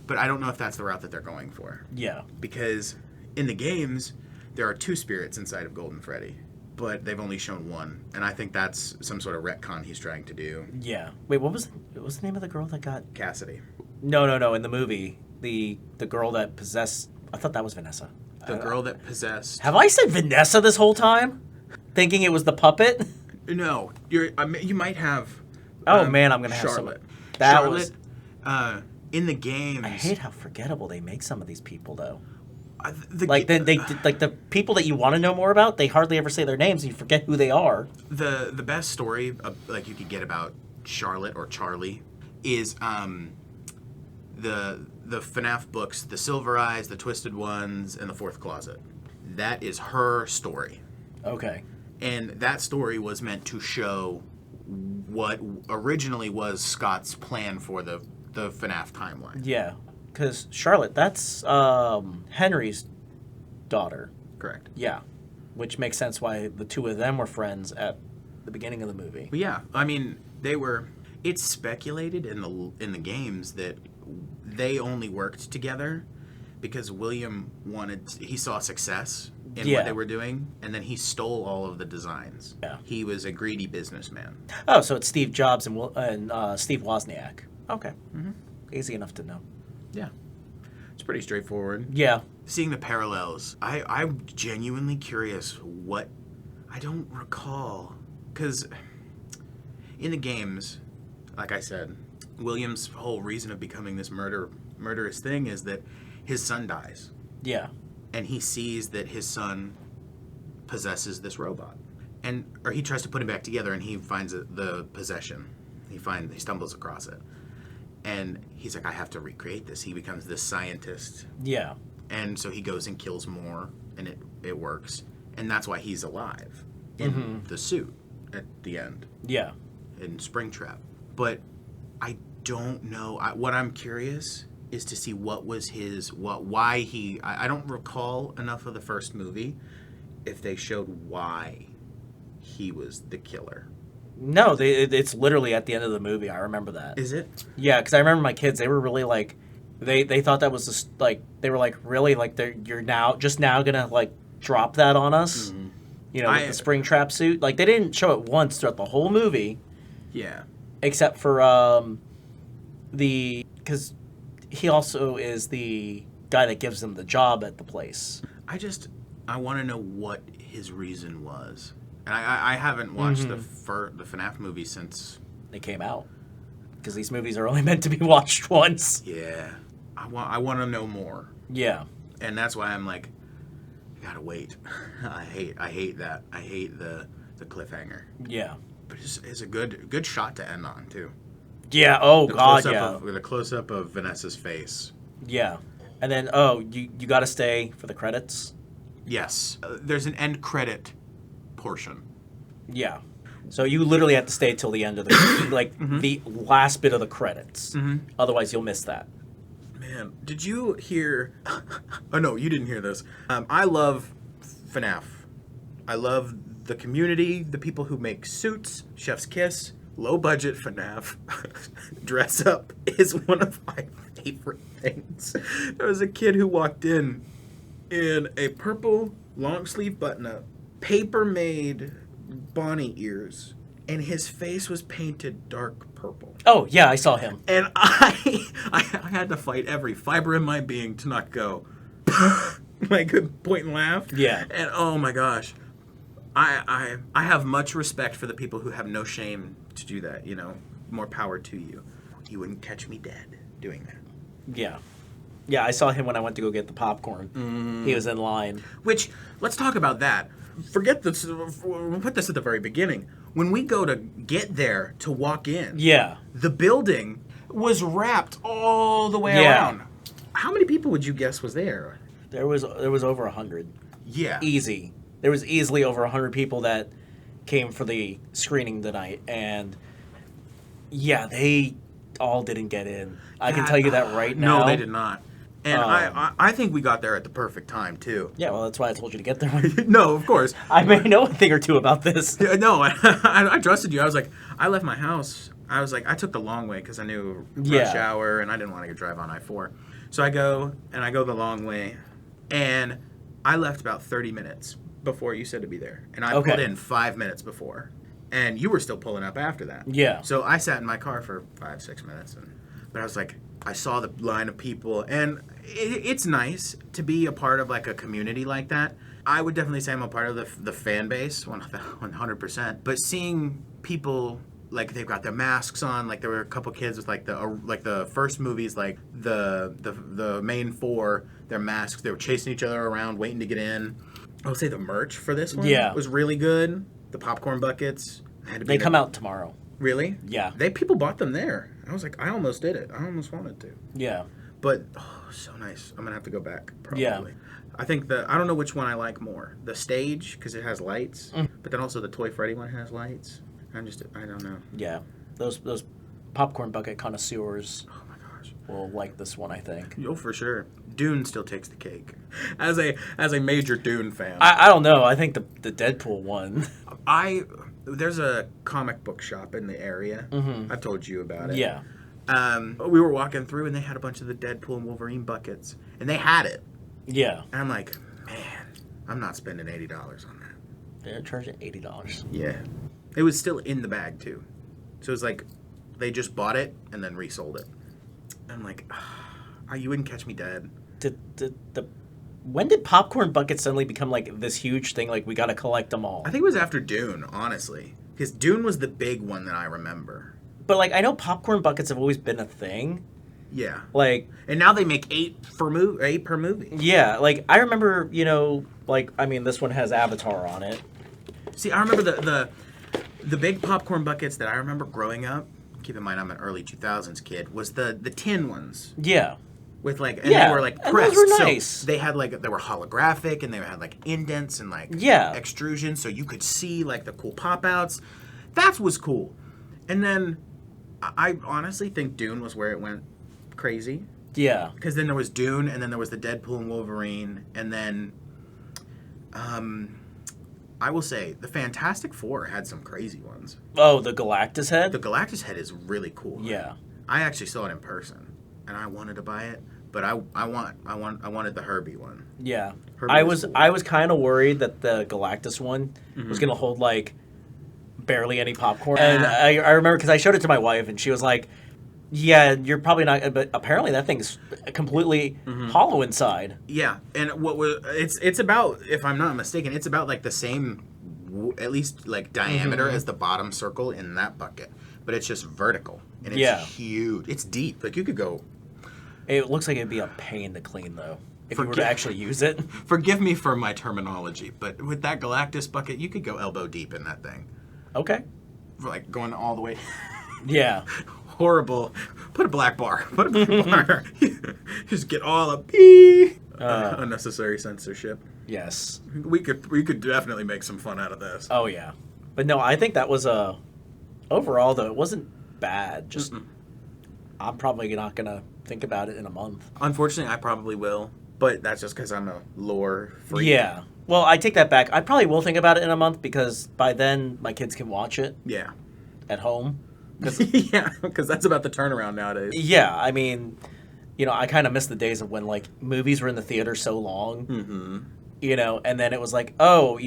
but I don't know if that's the route that they're going for. Yeah. Because in the games, there are 2 spirits inside of Golden Freddy, but they've only shown 1, and I think that's some sort of retcon he's trying to do. Yeah. Wait, what was the name of the girl that got... Cassidy. No. In the movie, the girl that possessed... I thought that was Vanessa. The girl that possessed... Have I said Vanessa this whole time? Thinking it was the puppet? No. You might have... Oh, man, I'm going to have Charlotte. Charlotte, in the games... I hate how forgettable they make some of these people, though. The people that you want to know more about, they hardly ever say their names, and you forget who they are. The best story you could get about Charlotte or Charlie is the FNAF books, The Silver Eyes, The Twisted Ones, and The Fourth Closet. That is her story. Okay. And that story was meant to show what originally was Scott's plan for the FNAF timeline. Yeah, because Charlotte, that's Henry's daughter. Correct. Yeah, which makes sense why the two of them were friends at the beginning of the movie. But yeah, they were... It's speculated in the games that they only worked together because William he saw success in what they were doing, and then he stole all of the designs. Yeah. He was a greedy businessman. Oh, so it's Steve Jobs and Steve Wozniak. Okay. Mm-hmm. Easy enough to know. Yeah. It's pretty straightforward. Yeah. Seeing the parallels, I'm genuinely curious what... I don't recall, because in the games, like I said, William's whole reason of becoming this murderous thing is that his son dies. Yeah. And he sees that his son possesses this robot. Or he tries to put it back together, and he finds the possession. He stumbles across it. And he's like, I have to recreate this. He becomes this scientist. Yeah. And so he goes and kills more, and it works. And that's why he's alive in the suit at the end. Yeah. In Springtrap. But I don't know. What I'm curious is to see what was why he... I don't recall enough of the first movie if they showed why he was the killer. No, it's literally at the end of the movie. I remember that. Is it? Yeah, because I remember my kids, they were really like... They thought that was just like... They were like, really? Like, you're now gonna like drop that on us? Mm-hmm. With the Springtrap suit? Like, they didn't show it once throughout the whole movie. Yeah. Except for because he also is the guy that gives them the job at the place. I want to know what his reason was. And I haven't watched the FNAF movie since they came out, because these movies are only meant to be watched once. Yeah, I want to know more. Yeah, and that's why I'm like, I gotta wait. I hate that. I hate the cliffhanger. Yeah, but it's a good shot to end on too. Yeah. Oh God. Yeah. With a close up of Vanessa's face. Yeah, and then you got to stay for the credits. Yes. There's an end credit portion. Yeah. So you literally have to stay till the end of the like the last bit of the credits. Otherwise, you'll miss that. Man, did you hear? Oh no, you didn't hear this. I love FNAF. I love the community, the people who make suits, Chef's Kiss, low budget FNAF. Dress up is one of my favorite things. There was a kid who walked in a purple long sleeve button up, paper made Bonnie ears, and his face was painted dark purple. Oh yeah, I saw him. And I had to fight every fiber in my being to not go like point and laugh. Yeah. And oh my gosh, I have much respect for the people who have no shame to do that. You know, more power to you. You wouldn't catch me dead doing that. Yeah. Yeah, I saw him when I went to go get the popcorn. He was in line. Which, let's talk about that. Forget this. We'll put this at the very beginning. When we go to get there to walk in, Yeah. the building was wrapped all the way Yeah. around. How many people would you guess was there? There was over 100. Yeah. Easy. There was easily over 100 people that came for the screening tonight, and yeah, they all didn't get in. I can tell you that right now. No, they did not. And I think we got there at the perfect time, too. Yeah, well, that's why I told you to get there. No, of course. I may know a thing or two about this. No, I trusted you. I was like, I left my house. I was like, I took the long way because I knew rush hour and I didn't want to drive on I-4. So I go the long way, and I left about 30 minutes before you said to be there. And I pulled in 5 minutes before. And you were still pulling up after that. Yeah. So I sat in my car for 5-6 minutes. But I was like, I saw the line of people, and it's nice to be a part of like a community like that. I would definitely say I'm a part of the fan base, 100%. But seeing people, like, they've got their masks on, like there were a couple kids with like the first movies, like the main four, their masks, they were chasing each other around, waiting to get in. I would say the merch for this one was really good. The popcorn buckets had to be. They come out tomorrow. Really? Yeah. People bought them there. I was like, I almost did it. I almost wanted to. Yeah. But so nice. I'm gonna have to go back probably. Yeah. I think I don't know which one I like more. The stage because it has lights, but then also the Toy Freddy one has lights. I don't know. Yeah. Those popcorn bucket connoisseurs Oh my gosh. will like this one, I think. Oh, for sure. Dune still takes the cake. As a major Dune fan, I don't know. I think the Deadpool one. there's a comic book shop in the area. I've told you about it. Yeah. We were walking through and they had a bunch of the Deadpool and Wolverine buckets, and they had it. Yeah. And I'm like, man, I'm not spending $80 on that. They're charging $80. Yeah. It was still in the bag too, so it was like they just bought it and then resold it. I'm like, you wouldn't catch me dead. When did popcorn buckets suddenly become like this huge thing? Like we got to collect them all. I think it was after Dune, honestly, because Dune was the big one that I remember. But like I know popcorn buckets have always been a thing. Yeah. Like, and now they make 8 per movie. Yeah, like I remember, like I mean, this one has Avatar on it. See, I remember the big popcorn buckets that I remember growing up. Keep in mind, I'm an early 2000s kid. Was the tin ones. Yeah. With like, and they were like pressed. And those were nice. So they had like, they were holographic, and they had like indents and like extrusions, so you could see like the cool pop outs. That was cool. And then I honestly think Dune was where it went crazy. Yeah. Because then there was Dune, and then there was the Deadpool and Wolverine, and then I will say the Fantastic Four had some crazy ones. Oh, the Galactus head? The Galactus head is really cool. Yeah. I actually saw it in person, and I wanted to buy it, but I wanted the Herbie one. Yeah. Herbie I was kind of worried that the Galactus one was going to hold like barely any popcorn. And I remember because I showed it to my wife and she was like, yeah, you're probably not, but apparently that thing's completely hollow inside. Yeah. And it's about, if I'm not mistaken, it's about like the same, at least like diameter as the bottom circle in that bucket, but it's just vertical and it's huge. It's deep. Like you could go. It looks like it'd be a pain to clean though. If you were to actually use it. Forgive me for my terminology, but with that Galactus bucket, you could go elbow deep in that thing. Okay. Like going all the way. Yeah. Horrible. Put a black bar. Just get all up. Unnecessary censorship. Yes. We could definitely make some fun out of this. Oh yeah. But no, I think that was overall though it wasn't bad. Just I'm probably not gonna think about it in a month. Unfortunately, I probably will, but that's just because I'm a lore freak. Yeah. Well, I take that back. I probably will think about it in a month because by then my kids can watch it Yeah. at home. Yeah, because that's about the turnaround nowadays. Yeah, I mean, I kind of miss the days of when like movies were in the theater so long. Mm-hmm. And then it was like, oh,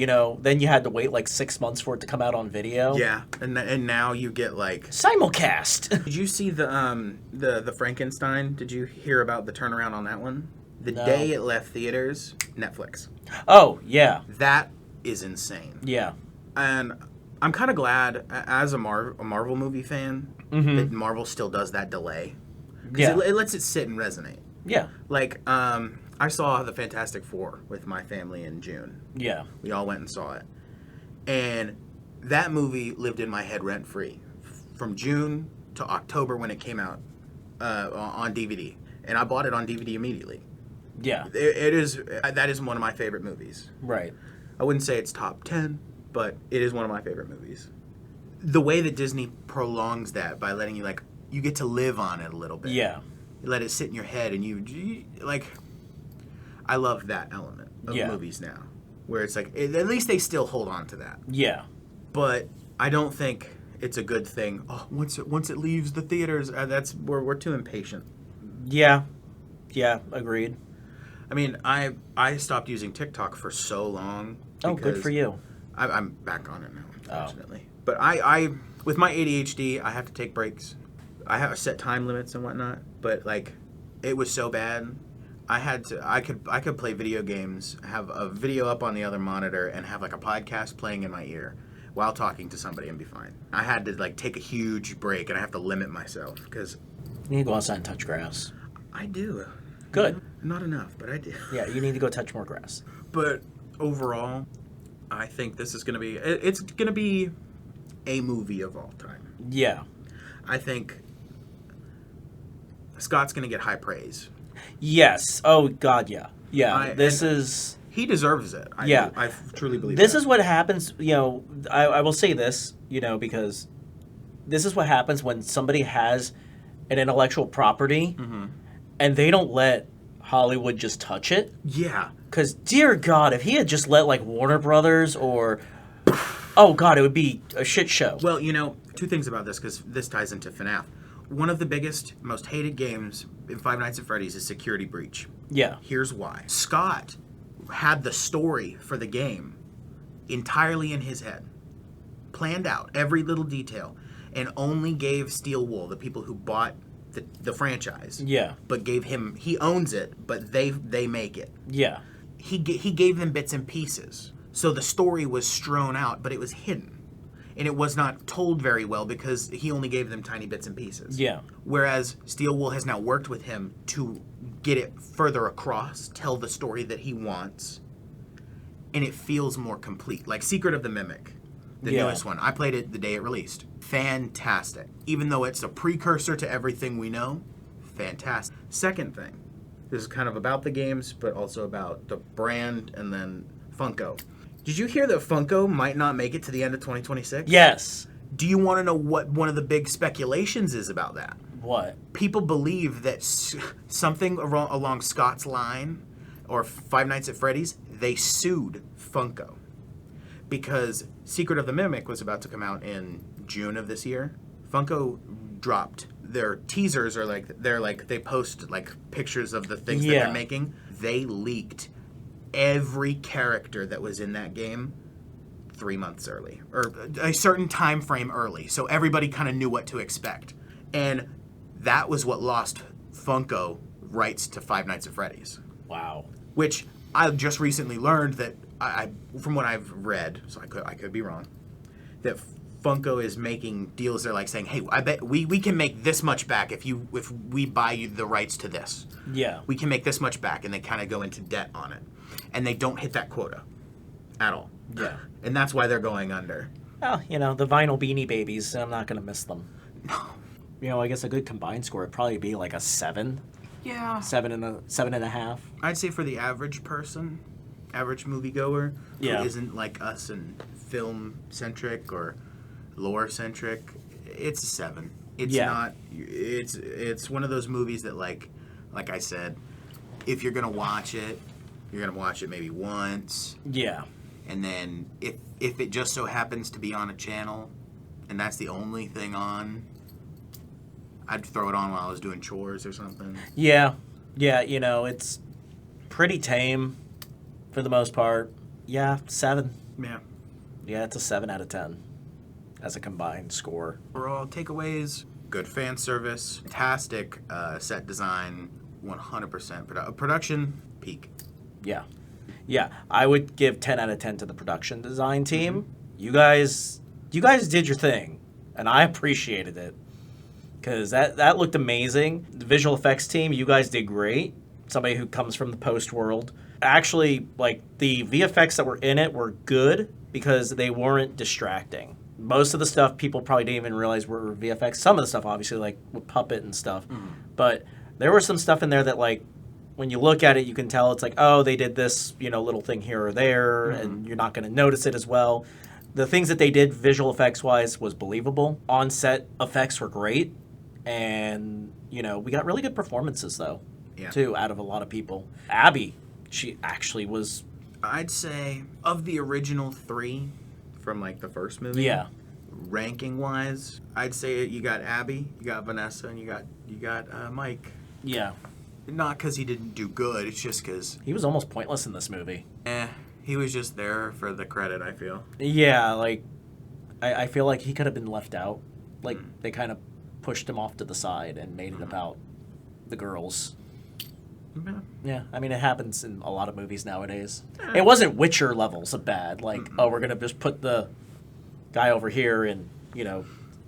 then you had to wait like 6 months for it to come out on video. Yeah, and now you get like Simulcast. Did you see the Frankenstein? Did you hear about the turnaround on that one? The No. day it left theaters, Netflix. Oh, yeah. That is insane. Yeah. And I'm kind of glad, as a Marvel movie fan, that Marvel still does that delay. Because it lets it sit and resonate. Yeah. Like, I saw the Fantastic Four with my family in June. Yeah. We all went and saw it. And that movie lived in my head rent-free. From June to October when it came out on DVD. And I bought it on DVD immediately. Yeah. That is one of my favorite movies. Right. I wouldn't say it's top 10, but it is one of my favorite movies. The way that Disney prolongs that by letting you get to live on it a little bit. Yeah. You let it sit in your head and you I love that element of movies now. Where it's like, at least they still hold on to that. Yeah. But I don't think it's a good thing. Oh, once it leaves the theaters, we're too impatient. Yeah. Yeah, agreed. I mean, I stopped using TikTok for so long. Oh, good for you. I'm back on it now, unfortunately. But I with my ADHD, I have to take breaks. I have set time limits and whatnot. But it was so bad. I could play video games, have a video up on the other monitor, and have a podcast playing in my ear while talking to somebody and be fine. I had to take a huge break, and I have to limit myself because You need to go outside and touch grass. I do. Good. Not enough, but I do. Yeah, you need to go touch more grass. But overall, I think this is going to be a movie of all time. Yeah. I think Scott's going to get high praise. Yes. Oh, God, yeah. Yeah, He deserves it. I truly believe this that. is what happens, I will say this, because this is what happens when somebody has an intellectual property and they don't let Hollywood just touch it. Yeah. Because, dear God, if he had just let, Warner Brothers or... Oh, God, it would be a shit show. Well, two things about this, because this ties into FNAF. One of the biggest, most hated games in Five Nights at Freddy's is Security Breach. Yeah. Here's why. Scott had the story for the game entirely in his head. Planned out every little detail. And only gave Steel Wool, the people who bought the franchise. Yeah. But gave him... He owns it, but they make it. Yeah. He gave them bits and pieces. So the story was strewn out, but it was hidden. And it was not told very well because he only gave them tiny bits and pieces. Yeah. Whereas Steel Wool has now worked with him to get it further across, tell the story that he wants, and it feels more complete. Like Secret of the Mimic, the newest one. I played it the day it released. Fantastic. Even though it's a precursor to everything we know, fantastic. Second thing, this is kind of about the games, but also about the brand and then Funko. Did you hear that Funko might not make it to the end of 2026? Yes. Do you want to know what one of the big speculations is about that? What? People believe that something along Scott's line or Five Nights at Freddy's, they sued Funko because Secret of the Mimic was about to come out in June of this year. Funko dropped their teasers they post pictures of the things that they're making. They leaked every character that was in that game 3 months early, or a certain time frame early, so everybody kind of knew what to expect. And that was what lost Funko rights to Five Nights at Freddy's. Wow. Which I just recently learned that I from what I've read, so I could be wrong, that Funko is making deals. They're saying, hey, I bet we can make this much back if we buy you the rights to this. Yeah. We can make this much back, and they kind of go into debt on it. And they don't hit that quota at all. Yeah. And that's why they're going under. Well, the vinyl Beanie Babies, I'm not going to miss them. No. I guess a good combined score would probably be a 7. Yeah. 7.5. I'd say for the average person, average moviegoer Yeah. who isn't like us and film centric or lore centric, it's a 7. It's Yeah. not. It's one of those movies that like I said, if you're gonna watch it, you're gonna watch it maybe once, Yeah. and then if it just so happens to be on a channel, and that's the only thing on, I'd throw it on while I was doing chores or something. Yeah. Yeah, it's pretty tame for the most part. Yeah, 7. Yeah. Yeah, it's a 7 out of 10 as a combined score. Overall takeaways: good fan service, fantastic set design, 100% production peak. Yeah. Yeah, I would give 10 out of 10 to the production design team. You guys did your thing, and I appreciated it because that looked amazing. The visual effects team, you guys did great. Somebody who comes from the post world. Actually, like, the VFX that were in it were good because they weren't distracting. Most of the stuff people probably didn't even realize were VFX. Some of the stuff, obviously, like with puppet and stuff. But there was some stuff in there that, like, when you look at it, you can tell it's like, oh, they did this, little thing here or there, and you're not going to notice it as well. The things that they did visual effects-wise was believable. On-set effects were great. And, we got really good performances, though, too, out of a lot of people. Abby, she actually was... I'd say of the original 3 from like the first movie, Yeah. ranking wise, I'd say you got Abby, you got Vanessa, and you got Mike. Yeah. Not because he didn't do good, it's just because He was almost pointless in this movie. he was just there for the credit, I feel. Yeah, like, I feel like he could have been left out. Like, they kind of pushed him off to the side and made it about the girls. Yeah. Yeah, I mean, it happens in a lot of movies nowadays. It wasn't Witcher levels of bad. Like, oh, we're going to just put the guy over here and,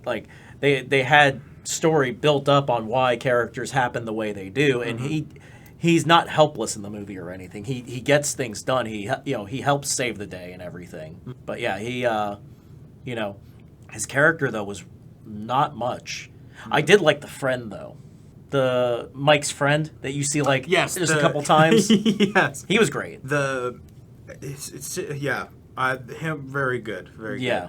like, they had story built up on why characters happen the way they do, and he's not helpless in the movie or anything. He gets things done. He helps save the day and everything. But yeah, he his character though was not much. I did like the friend though. The Mike's friend that you see like Yes, just a couple times. Yes. He was great. Him very good. Very Yeah.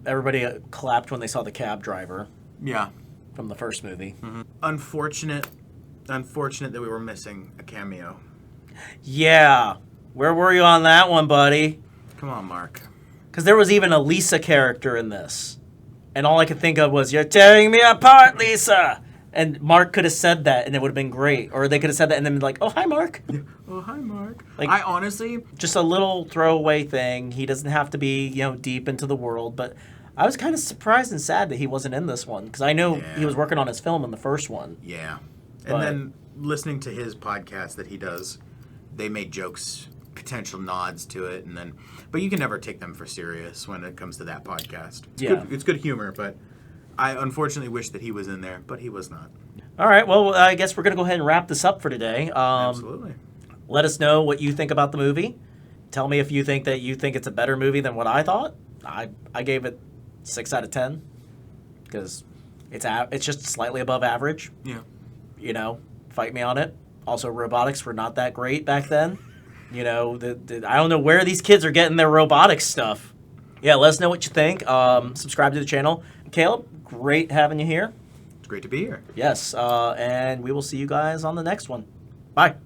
Everybody clapped when they saw the cab driver good. Yeah. from the first movie. Unfortunate that we were missing a cameo. Yeah. Where were you on that one, buddy? Come on, Mark. Because there was even a Lisa character in this. And all I could think of was, "You're tearing me apart, Lisa!" And Mark could have said that, and it would have been great. Or they could have said that and then been like, "Oh, hi, Mark." Oh, hi, Mark. Like- I honestly... Just a little throwaway thing. He doesn't have to be, deep into the world. But I was kind of surprised and sad that he wasn't in this one. Because I know he was working on his film in the first one. Yeah. But- And then listening to his podcast that he does, they made jokes, potential nods to it, but you can never take them for serious when it comes to that podcast. It's good humor, but I unfortunately wish that he was in there, but he was not. All right. Well, I guess we're going to go ahead and wrap this up for today. Absolutely. Let us know what you think about the movie. Tell me if you think it's a better movie than what I thought. I gave it 6 out of 10 because it's just slightly above average. Yeah. Fight me on it. Also, robotics were not that great back then. I don't know where these kids are getting their robotics stuff. Yeah, let us know what you think. Subscribe to the channel. Caleb, great having you here. It's great to be here. Yes, and we will see you guys on the next one. Bye.